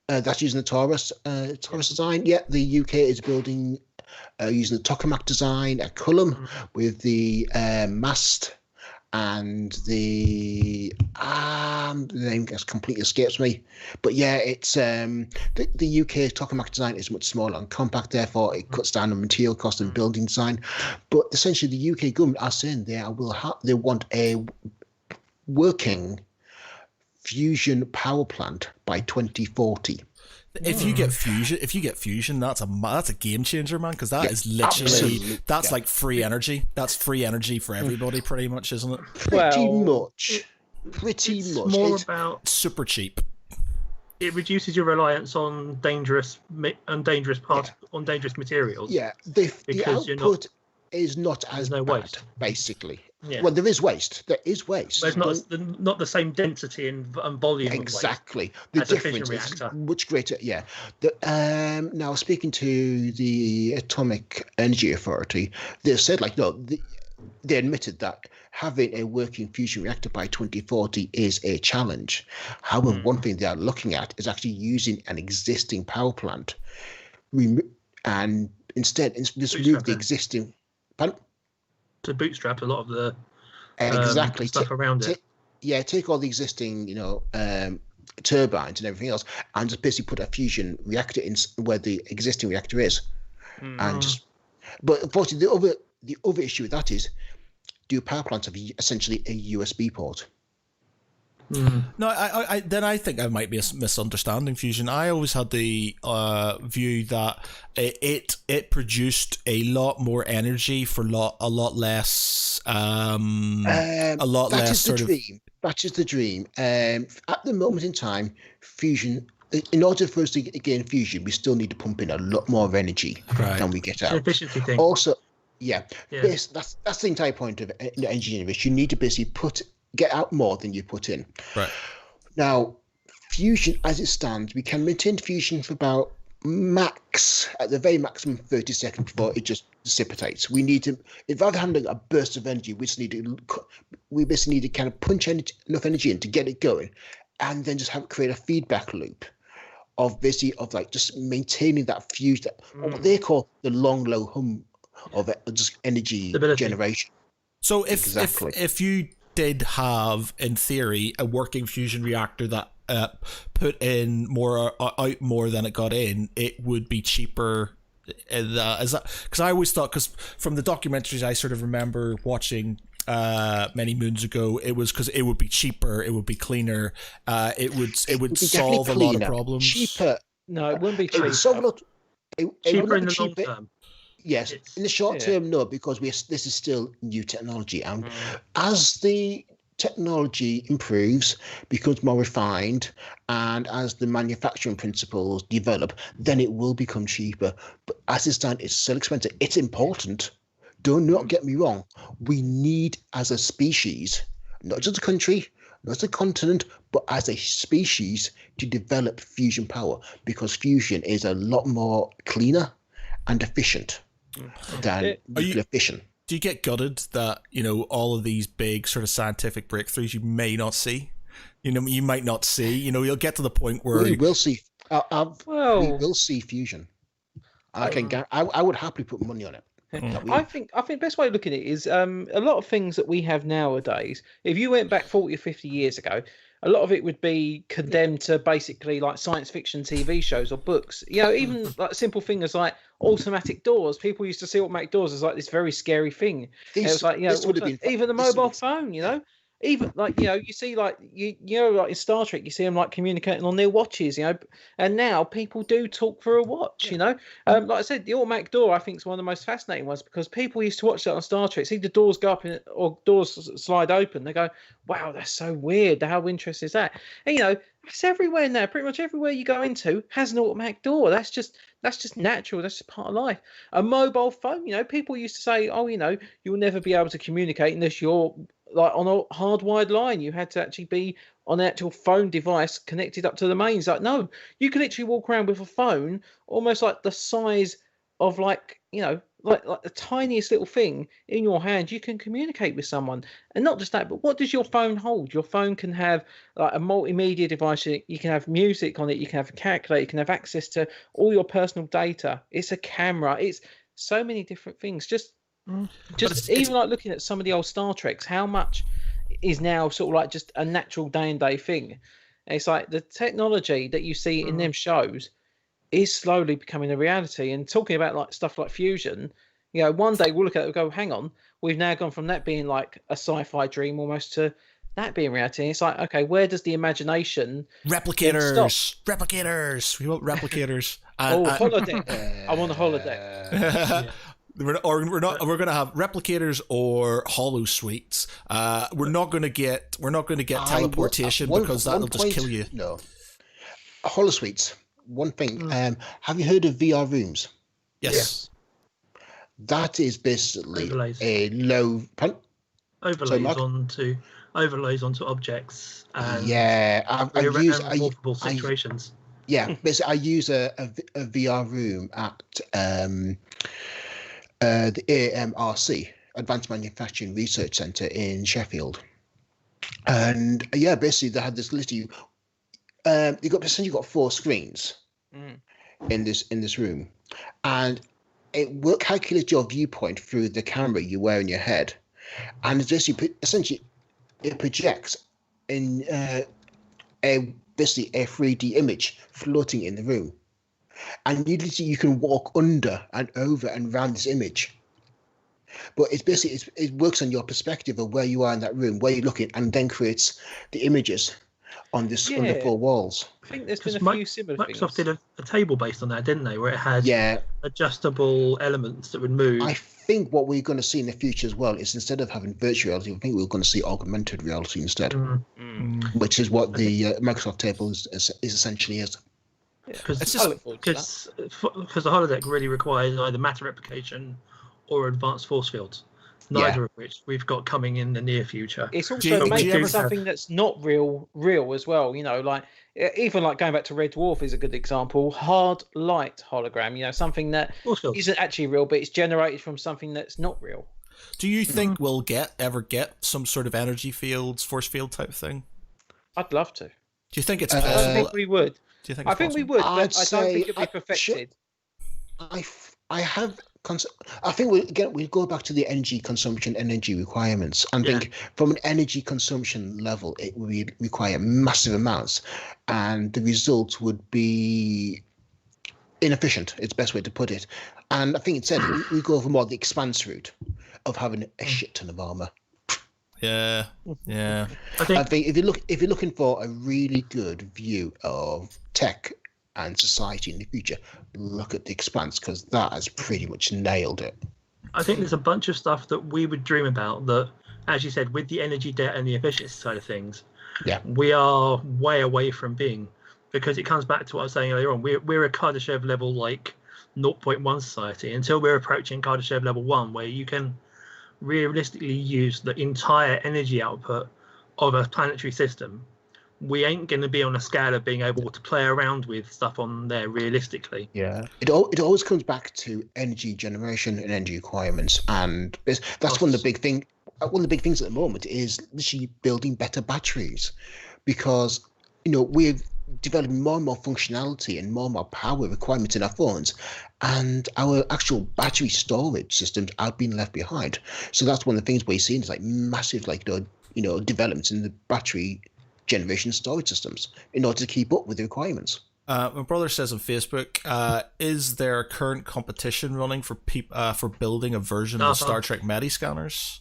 That's using the Taurus design. Yeah, the UK is building using the tokamak design at Culham with the mast and the name has completely escapes me. But yeah, it's the UK tokamak design is much smaller and compact, therefore it cuts down on material cost and building design. But essentially, the UK government are saying they want a working fusion power plant by 2040. If you get fusion, that's a game changer, man. Because that is literally like free energy. That's free energy for everybody, pretty much, isn't it? Pretty much. It's more about super cheap. It reduces your reliance on dangerous materials. Yeah, the because output is not as bad, waste, basically. Yeah. Well, there is waste. There's not the same density and volume. Exactly. The difference is much greater. Yeah. Now, speaking to the Atomic Energy Authority, they said, they admitted that having a working fusion reactor by 2040 is a challenge. However, one thing they are looking at is actually using an existing power plant and instead just remove the existing. Pardon? To bootstrap a lot of the stuff around it. Take all the existing, turbines and everything else, and just basically put a fusion reactor in where the existing reactor is, and just. But unfortunately, the other issue with that is, do power plants have essentially a USB port? No, I think I might be misunderstanding fusion. I always had the view that it produced a lot more energy for a lot less That is the dream. At the moment in time, fusion. In order for us to gain fusion, we still need to pump in a lot more energy than we get out. It's an efficiency thing. Also, that's the entire point of engineering. You need to basically get out more than you put in. Right. Now, fusion, as it stands, we can maintain fusion for about at the very maximum 30 seconds before it just dissipates. We need to, rather than having a burst of energy, we basically need to kind of punch enough energy in to get it going, and then just create a feedback loop of just maintaining that fusion, or what they call the long low hum of just energy generation. So if you did have, in theory, a working fusion reactor that put in out more than it got in, it would be cheaper. Is that because I always thought, because from the documentaries I sort of remember watching many moons ago, it was because it would be cheaper, it would be cleaner, it would solve a lot of problems. Cheaper? No, it wouldn't be cheaper. Cheaper in the long term. Yes, in the short term, no, because this is still new technology, and as the technology improves, becomes more refined, and as the manufacturing principles develop, then it will become cheaper. But as it stands, it's still expensive. It's important. Do not get me wrong. We need, as a species, not just a country, not as a continent, but as a species, to develop fusion power, because fusion is a lot more cleaner and efficient than nuclear fission. Do you get gutted that, all of these big sort of scientific breakthroughs you may not see? You might not see. You'll get to the point where we will see. We will see fusion. I would happily put money on it. I think the best way to look at it is a lot of things that we have nowadays. If you went back 40 or 50 years ago, a lot of it would be condemned to basically like science fiction TV shows or books. Even like simple things like automatic doors. People used to see automatic doors as like this very scary thing. It was like, even the mobile phone, Even like you see like like in Star Trek, you see them like communicating on their watches, and now people do talk through a watch. Like I said, the automatic door I think is one of the most fascinating ones because people used to watch that on Star Trek, see the doors go up or doors slide open, they go, "Wow, that's so weird. How interesting is that?" And it's everywhere now. Pretty much everywhere you go into has an automatic door. That's just natural. That's just part of life. A mobile phone, people used to say, "Oh, you'll never be able to communicate unless you're like on a hardwired line. You had to actually be on an actual phone device connected up to the mains." Like, no, you can literally walk around with a phone almost like the size of like the tiniest little thing in your hand. You can communicate with someone. And not just that, but what does your phone hold? Your phone can have like a multimedia device. You can have music on it. You can have a calculator. You can have access to all your personal data. It's a camera. It's so many different things. Just even like looking at some of the old Star Treks, how much is now sort of like just a natural day and day thing. And it's like the technology that you see in them shows is slowly becoming a reality. And talking about like stuff like fusion, one day we'll look at it and go, hang on, we've now gone from that being like a sci-fi dream almost to that being reality. And it's like, okay, where does the imagination replicators stop? Replicators, we want replicators. Holodeck. I want a holodeck. We're going to have replicators or holo suites. We're not going to get teleportation because that'll just kill you. No, holo suites. One thing. Have you heard of VR rooms? Yes. That is basically Overlays. a low overlays onto objects. And I use multiple situations. Basically, I use a VR room at the AMRC, Advanced Manufacturing Research Centre in Sheffield. And basically they had this literally you've got 4 screens in this room, and it will calculate your viewpoint through the camera you wear in your head, and essentially it projects in basically a 3D image floating in the room. And you can walk under and over and around this image. But it's basically, it works on your perspective of where you are in that room, where you're looking, and then creates the images on the 4 walls. I think there's been a few similar things. Microsoft did a table based on that, didn't they? Where it had adjustable elements that would move. I think what we're going to see in the future as well is instead of having virtual reality, I think we're going to see augmented reality instead, which is what the Microsoft table is essentially is. Because the holodeck really requires either matter replication or advanced force fields, neither of which we've got coming in the near future. It's also making something that's not real as well. Like even like going back to Red Dwarf is a good example. Hard light hologram. Something that isn't actually real, but it's generated from something that's not real. Do you think we'll ever get some sort of energy fields, force field type thing? I'd love to. Do you think it's possible? I think we would. Do you think? I think we would, but I don't think it'll be perfected. I think we go back to the energy consumption, energy requirements, and think from an energy consumption level, it would require massive amounts, and the result would be inefficient. It's the best way to put it. And I think instead we go for more the expanse route of having a shit ton of armor. Yeah. I think if you're looking for a really good view of tech and society in the future, look at the Expanse, because that has pretty much nailed it. I think there's a bunch of stuff that we would dream about that, as you said, with the energy debt and the efficiency side of things, we are way away from being, because it comes back to what I was saying earlier on. We're a Kardashev level like 0.1 society until we're approaching Kardashev level 1, where you can realistically use the entire energy output of a planetary system. We ain't going to be on a scale of being able to play around with stuff on there realistically. It always comes back to energy generation and energy requirements, and that's one of the big things at the moment is literally building better batteries, because we're developing more and more functionality and more power requirements in our phones, and our actual battery storage systems are being left behind. So that's one of the things we're seeing is like massive developments in the battery generation storage systems in order to keep up with the requirements. My brother says on Facebook, is there a current competition running for building a version of the Star Trek Medi scanners?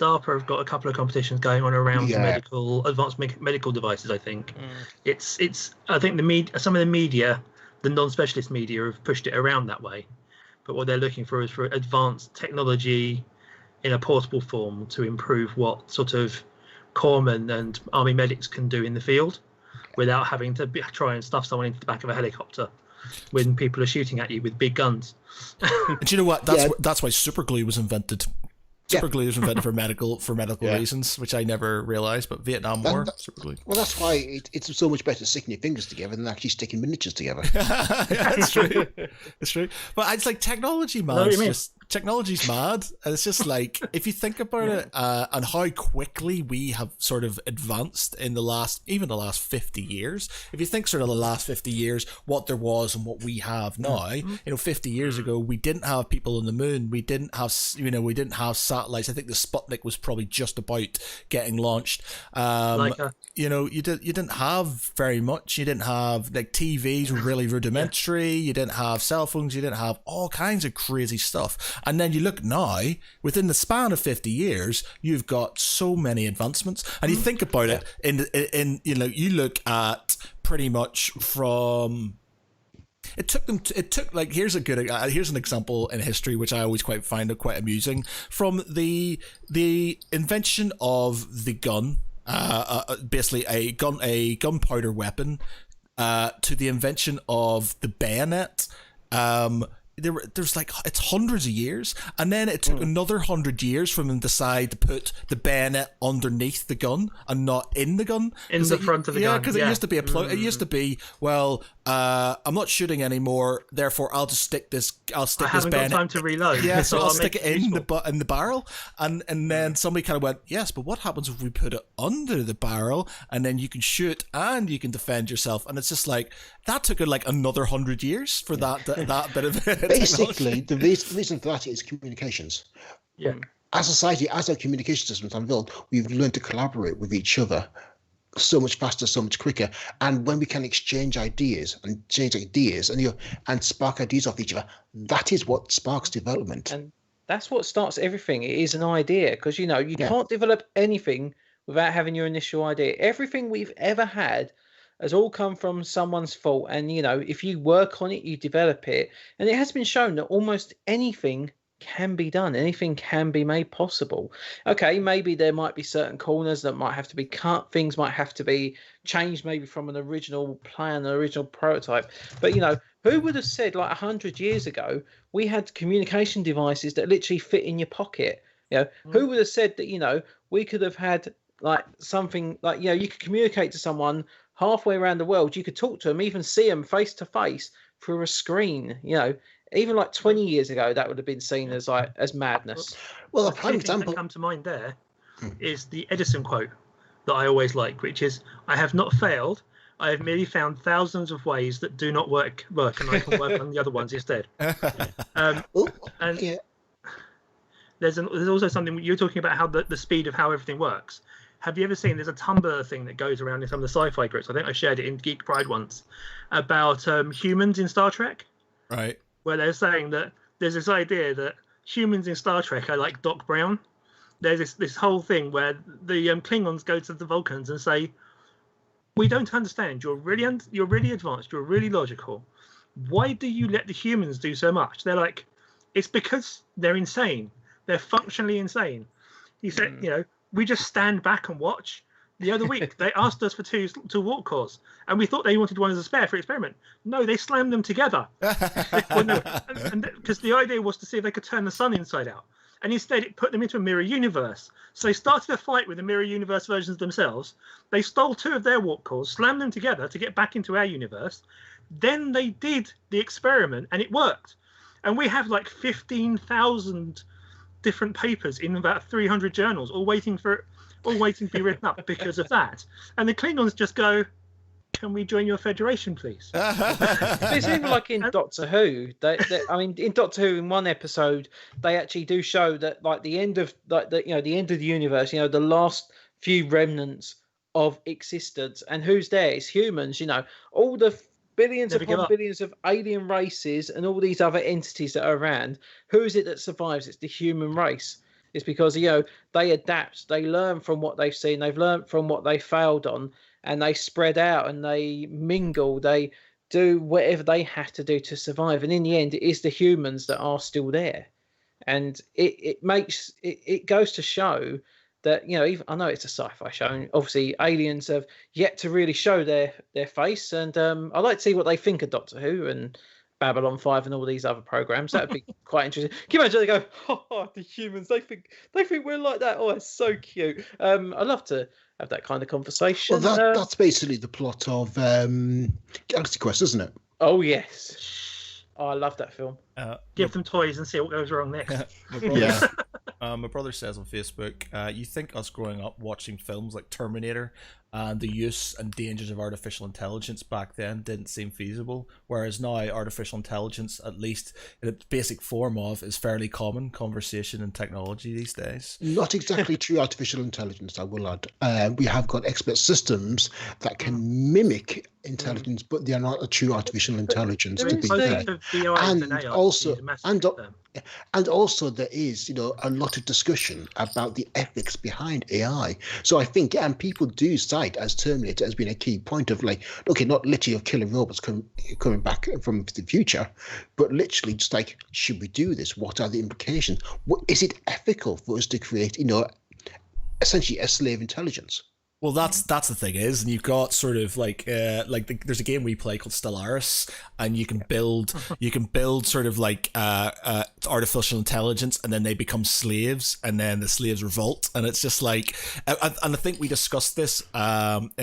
DARPA have got a couple of competitions going on around Yeah. advanced medical devices. I think it's. I think some of the media, the non-specialist media, have pushed it around that way. But what they're looking for is for advanced technology in a portable form to improve what sort of corpsmen and army medics can do in the field, without having to try and stuff someone into the back of a helicopter when people are shooting at you with big guns. And do you know what? That's why super glue was invented. Super glue was invented for medical reasons, which I never realized. But Vietnam War, super glue. Well, that's why it's so much better sticking your fingers together than actually sticking miniatures together. Yeah, that's true. It's true. But it's like technology, man. Technology's mad, and it's just like, if you think about it, and how quickly we have sort of advanced in the last 50 years. If you think sort of the last 50 years, what there was and what we have now, 50 years ago, we didn't have people on the moon. We didn't have satellites. I think the Sputnik was probably just about getting launched. You didn't have very much. You didn't have, like, TVs were really rudimentary. You didn't have cell phones. You didn't have all kinds of crazy stuff. And then you look now, within the span of 50 years, you've got so many advancements. And you think about it, you look at pretty much from... here's an example in history which I always find quite amusing. From the invention of the gun, basically a gunpowder weapon, to the invention of the bayonet. There's like, it's hundreds of years, and then it took another 100 years for them to decide to put the bayonet underneath the gun and not in the gun, in the front of the gun. Yeah, because it used to be it used to be, well, I'm not shooting anymore, therefore I'll stick this bayonet. Got time to reload. Yeah, so I'll stick it in the barrel, and then somebody kind of went, yes, but what happens if we put it under the barrel, and then you can shoot and you can defend yourself? And it's just like, that took like another 100 years for that bit of it. Basically, the reason for that is communications. Yeah. As a society, as our communication systems have built, we've learned to collaborate with each other so much faster, so much quicker. And when we can exchange ideas and spark ideas off each other, that is what sparks development. And that's what starts everything. It is an idea, because you can't develop anything without having your initial idea. Everything we've ever had has all come from someone's thought, and if you work on it, you develop it. And it has been shown that almost anything can be done, anything can be made possible. Okay, maybe there might be certain corners that might have to be cut, things might have to be changed, maybe from an original plan, an original prototype. But who would have said, like 100 years ago, we had communication devices that literally fit in your pocket? Who would have said that we could have had like something like you could communicate to someone halfway around the world, you could talk to them, even see them face to face through a screen. Even like 20 years ago, that would have been seen as madness. Well, a prime example that come to mind there is the Edison quote that I always like, which is, "I have not failed. I have merely found thousands of ways that do not work, and I can work on the other ones instead." There's also something you're talking about, how the speed of how everything works. Have you ever seen, there's a Tumblr thing that goes around in some of the sci-fi groups, I think I shared it in Geek Pride once, about humans in Star Trek. Right. Where they're saying that there's this idea that humans in Star Trek are like Doc Brown. There's this whole thing where the Klingons go to the Vulcans and say, "We don't understand. You're really advanced. You're really logical. Why do you let the humans do so much?" They're like, "It's because they're insane. They're functionally insane." He said, "We just stand back and watch." The other week, they asked us for two walk cores, and we thought they wanted one as a spare for experiment. No, they slammed them together. Because the idea was to see if they could turn the sun inside out. And instead, it put them into a mirror universe. So they started a fight with the mirror universe versions themselves. They stole two of their walk cores, slammed them together to get back into our universe. Then they did the experiment, and it worked. And we have like 15,000 different papers in about 300 journals, all waiting to be written up because of that. And the Klingons just go, "Can we join your federation, please?" It's even like in Doctor Who. In Doctor Who, in one episode, they actually do show that, like, the end of the end of the universe, the last few remnants of existence, and who's there? It's humans. All the billions upon billions of alien races and all these other entities that are around. Who is it that survives? It's the human race. It's because they adapt, they learn from what they've seen, they've learned from what they failed on, and they spread out and they mingle, they do whatever they have to do to survive. And in the end, it is the humans that are still there. And it goes to show that, even, I know it's a sci-fi show, and obviously aliens have yet to really show their face. And I'd like to see what they think of Doctor Who and Babylon 5 and all these other programs. That would be quite interesting. Can you imagine they go, oh, the humans, they think we're like that. Oh, it's so cute. I'd love to have that kind of conversation. Well, that's basically the plot of Galaxy Quest, isn't it? Oh, yes. Oh, I love that film. Give them toys and see what goes wrong next. My brother says on Facebook, you think us growing up watching films like Terminator and the use and dangers of artificial intelligence back then didn't seem feasible, whereas now artificial intelligence, at least in its basic form of, is fairly common conversation and technology these days. Not exactly true artificial intelligence, I will add. We have got expert systems that can mimic intelligence, but they are not a true artificial intelligence, to be fair. And also there is, a lot of discussion about the ethics behind AI. So I think, and people do cite as Terminator as being a key point of not literally of killer robots coming back from the future, but literally just should we do this? What are the implications? Is it ethical for us to create, essentially a slave intelligence? Well, that's the thing is, and you've got sort of there's a game we play called Stellaris, and you can build sort of artificial intelligence, and then they become slaves, and then the slaves revolt, and it's just and I think we discussed this in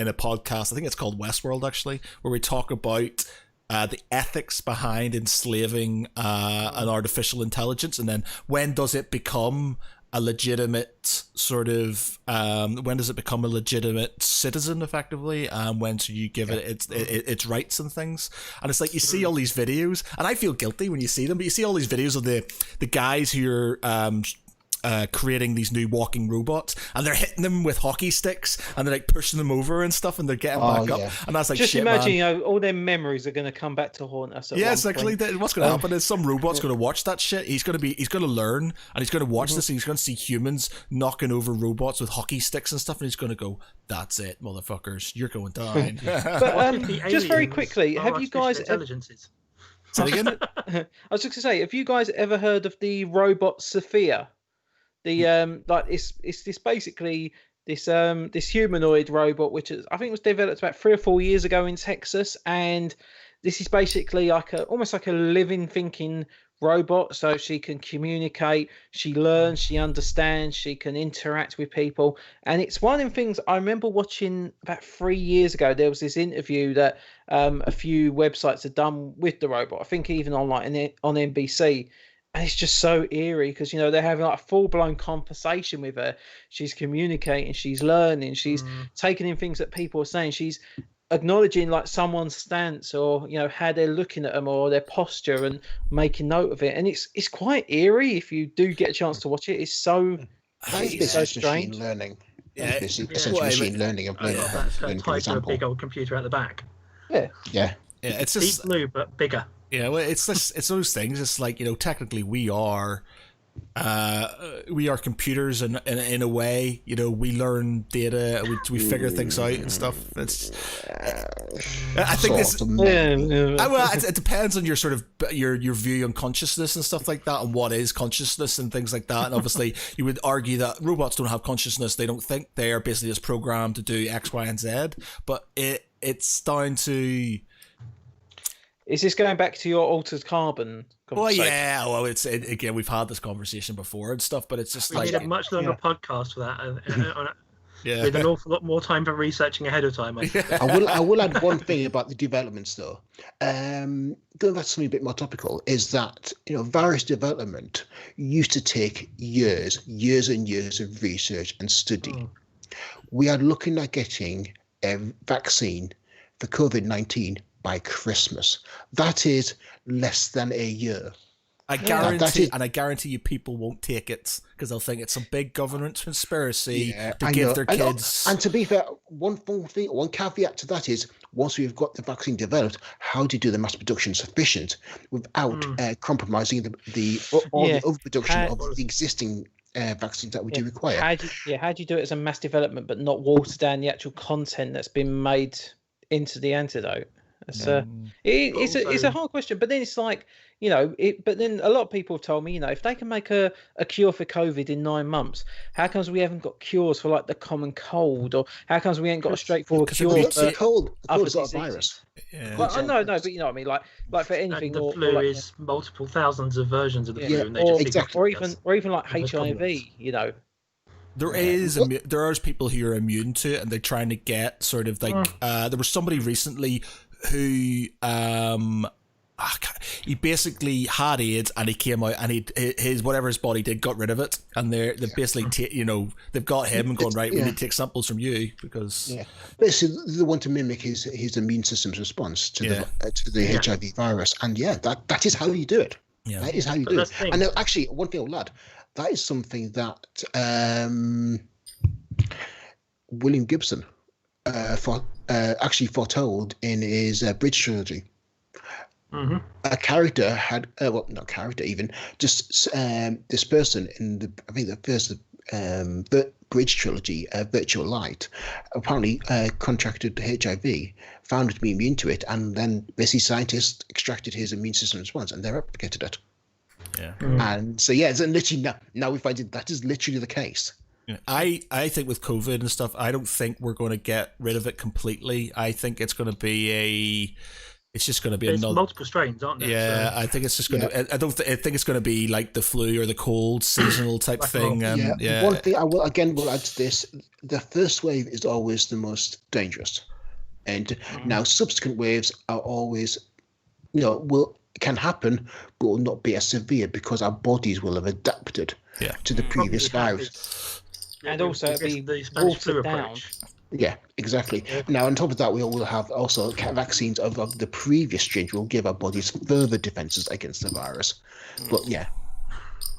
a podcast. I think it's called Westworld actually, where we talk about the ethics behind enslaving an artificial intelligence, and then when does it become a legitimate sort of when does it become a legitimate citizen effectively, when should you give it its rights and things. And it's you see all these videos, and I feel guilty when you see them, but you see all these videos of the guys who are creating these new walking robots, and they're hitting them with hockey sticks, and they're pushing them over and stuff, and they're getting back up, and that's just shit, imagine, man. All their memories are going to come back to haunt us. It's actually what's going to happen is some robot's going to watch that shit. He's going to learn, and he's going to watch this, and he's going to see humans knocking over robots with hockey sticks and stuff, and he's going to go, "That's it, motherfuckers, you're going down." But just very quickly, have you guys? Intelligences. Say it again. I was just going to say, have you guys ever heard of the robot Sophia? The it's this basically this humanoid robot, which I think was developed about 3 or 4 years ago in Texas, and this is basically almost like a living, thinking robot. So she can communicate, she learns, she understands, she can interact with people, and it's one of the things I remember watching about 3 years ago. There was this interview that a few websites had done with the robot. I think even on NBC. And it's just so eerie because, they're having a full-blown conversation with her. She's communicating, she's learning, she's taking in things that people are saying. She's acknowledging someone's stance or, how they're looking at them or their posture and making note of it. And it's quite eerie if you do get a chance to watch it. It's so strange. Machine learning. Yeah, essentially machine learning of learning. That's tied to a big old computer at the back. Yeah. It's just Deep Blue, but bigger. Yeah, well, it's those things. It's technically we are computers in a way. We learn data, we figure things out and stuff. I think this. It depends on your sort of your view on consciousness and stuff like that, and what is consciousness and things like that. And obviously, you would argue that robots don't have consciousness. They don't think. They are basically just programmed to do X, Y, and Z. But it's down to. Is this going back to your altered carbon conversation? Well, again, we've had this conversation before and stuff, but it's just we did a much longer podcast for that, with an awful lot more time for researching ahead of time. I will add one thing about the developments, though. Going back to something a bit more topical, is that virus development used to take years and years of research and study. We are looking at getting a vaccine for COVID-19 by Christmas. That is less than a year. I guarantee you people won't take it because they'll think it's some big government conspiracy to give their kids. And to be fair, one caveat to that is, once we've got the vaccine developed, how do you do the mass production sufficient without compromising the overproduction of the existing vaccines that we do require. How do you do it as a mass development, but not water down the actual content that's been made into the antidote? It's a hard question, but then it's like, but then a lot of people have told me, if they can make a cure for COVID in 9 months, how comes we haven't got cures for like the common cold, or how comes we ain't got a straightforward cure for the cold? The cold is not a diseases? virus. Yeah. Well, no, but you know what I mean, like for anything, and the flu is multiple thousands of versions of the flu, and they or even like HIV, There are people who are immune to it, and they're trying to get sort of like there was somebody recently who he basically had AIDS, and he came out, and his whatever his body did got rid of it, and they've basically they've got him and gone, right, we need to take samples from you because basically they want to mimic his immune system's response to the HIV virus, and that is how you do it. That is how you do it. And actually, one thing I'll add, that is something that William Gibson actually foretold in his Bridge trilogy. Mm-hmm. A character had, not character even, just this person in the first Bridge trilogy, Virtual Light, apparently contracted HIV, found it to be immune to it, and then basically scientists extracted his immune system response, and they replicated it. Yeah. And so and literally now we find that is literally the case. I think with COVID and stuff, I don't think we're going to get rid of it completely. I think it's going to be another multiple strains, aren't there? Yeah, so. I think it's just going to. I think it's going to be like the flu or the cold, seasonal type thing. One thing I will add to this: the first wave is always the most dangerous, and now subsequent waves are always, can happen, but will not be as severe because our bodies will have adapted to the previous virus. And also be the Spanish flu approach. Yeah, exactly. Now, on top of that, we will have also vaccines of the previous strain, which will give our bodies further defenses against the virus. But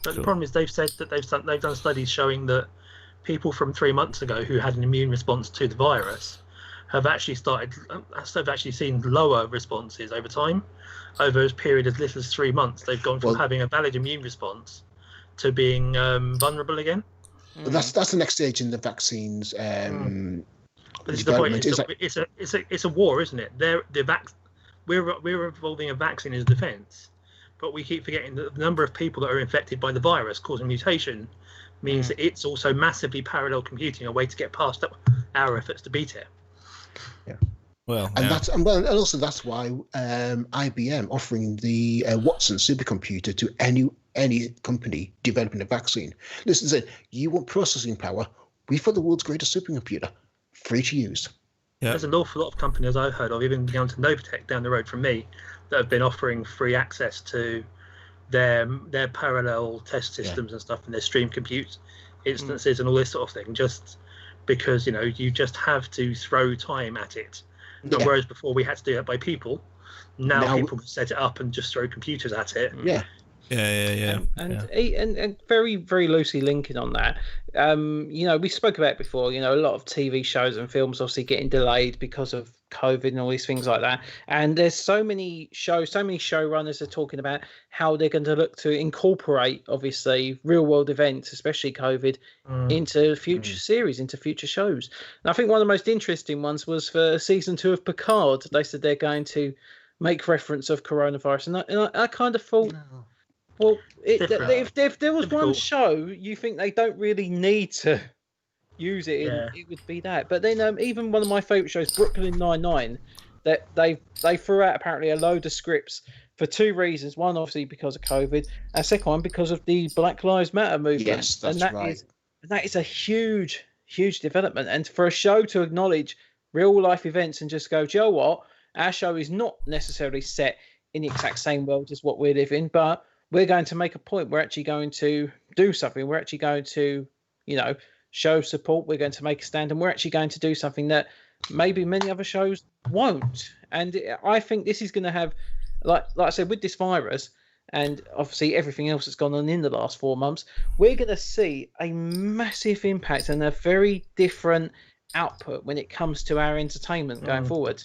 But the problem is they've said that they've done studies showing that people from 3 months ago who had an immune response to the virus have actually seen lower responses over time. Over a period as little as 3 months, they've gone from having a valid immune response to being vulnerable again. But that's the next stage in the vaccines. This is the point. It's a war, isn't it? We're evolving a vaccine as a defense, but we keep forgetting that the number of people that are infected by the virus causing mutation means that it's also massively parallel computing, a way to get past our efforts to beat it. Yeah. And also that's why IBM offering the Watson supercomputer to any company developing a vaccine. Listen, say, you want processing power? We've got the world's greatest supercomputer, free to use. Yeah. There's an awful lot of companies I've heard of, even down to Novatech down the road from me, that have been offering free access to their parallel test systems and stuff, and their stream compute instances and all this sort of thing, just because you just have to throw time at it. And whereas before we had to do that by people, now people can set it up and just throw computers at it. Yeah. And very, very loosely linking on that, we spoke about it before, a lot of TV shows and films obviously getting delayed because of COVID and all these things like that. And there's so many showrunners are talking about how they're going to look to incorporate, obviously, real world events, especially COVID, into future series, into future shows. And I think one of the most interesting ones was for season 2 of Picard. They said they're going make reference of coronavirus, and I kind of thought, well, if there was one show you think they don't really need to use it in, it would be that. But then even one of my favourite shows, Brooklyn Nine-Nine, that they threw out apparently a load of scripts for 2 reasons. One, obviously, because of COVID, and second one, because of the Black Lives Matter movement. Yes, that's right. That is a huge, huge development. And for a show to acknowledge real life events and just go, do you know what? Our show is not necessarily set in the exact same world as what we live in, but we're going to make a point. We're actually going to do something. We're actually going to, show support. We're going to make a stand, and we're actually going to do something that maybe many other shows won't. And I think this is going to have, like I said, with this virus and obviously everything else that's gone on in the last 4 months, we're going to see a massive impact and a very different output when it comes to our entertainment going forward.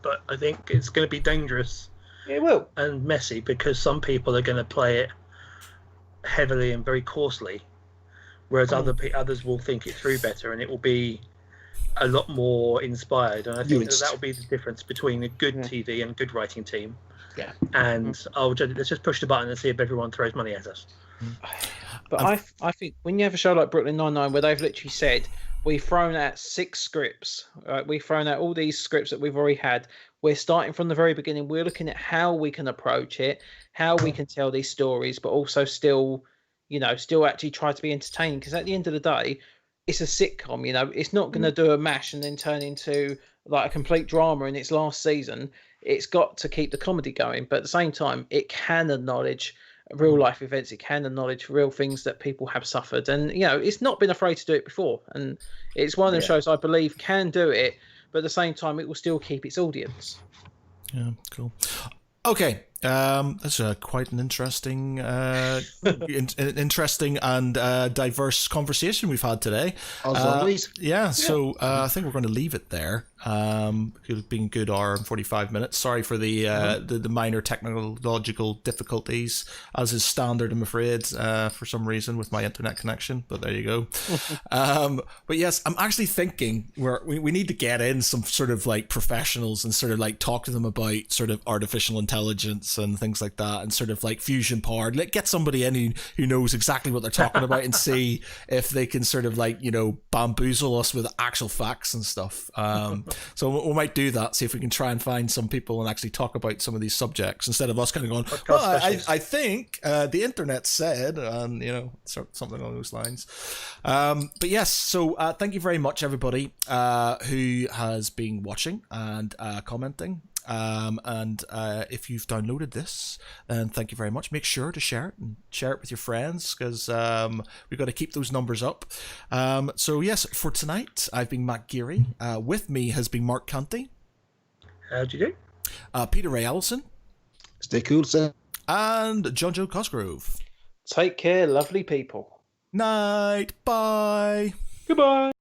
But I think it's going to be dangerous. It will. And messy, because some people are going to play it heavily and very coarsely whereas others will think it through better, and it will be a lot more inspired. And I think that will be the difference between a good TV and good writing team. Yeah. And let's just push the button and see if everyone throws money at us. But I think when you have a show like Brooklyn Nine-Nine, where they've literally said, we've thrown out 6 scripts, we've thrown out all these scripts that we've already had. We're starting from the very beginning. We're looking at how we can approach it, how we can tell these stories, but also still actually try to be entertaining. Because at the end of the day, it's a sitcom. It's not going to do a mash and then turn into like a complete drama in its last season. It's got to keep the comedy going, but at the same time, it can acknowledge real life events. It can acknowledge real things that people have suffered, and it's not been afraid to do it before. And it's one of those shows I believe can do it, but at the same time, it will still keep its audience. Yeah, cool. Okay, that's quite an interesting, interesting and diverse conversation we've had today. As always. Yeah, so I think we're going to leave it there. It's been a good hour and 45 minutes. Sorry for the minor technological difficulties, as is standard, I'm afraid, for some reason with my internet connection. But there you go. But yes, I'm actually thinking we need to get in some sort of like professionals and sort of like talk to them about sort of artificial intelligence and things like that, and sort of like fusion powered. Get somebody in who knows exactly what they're talking about and see if they can sort of like bamboozle us with actual facts and stuff. So we might do that, see if we can try and find some people and actually talk about some of these subjects instead of us kind of going, well, I think the internet said, and something along those lines. But yes, so thank you very much, everybody who has been watching and commenting. And if you've downloaded this, then thank you very much. Make sure to share it with your friends, because we've got to keep those numbers up. So yes, for tonight, I've been Matt Geary. With me has been Mark Canty. How'd you do? Peter Ray Allison. Stay cool, sir. And Jon Jo Cosgrove. Take care, lovely people. Night. Bye. Goodbye.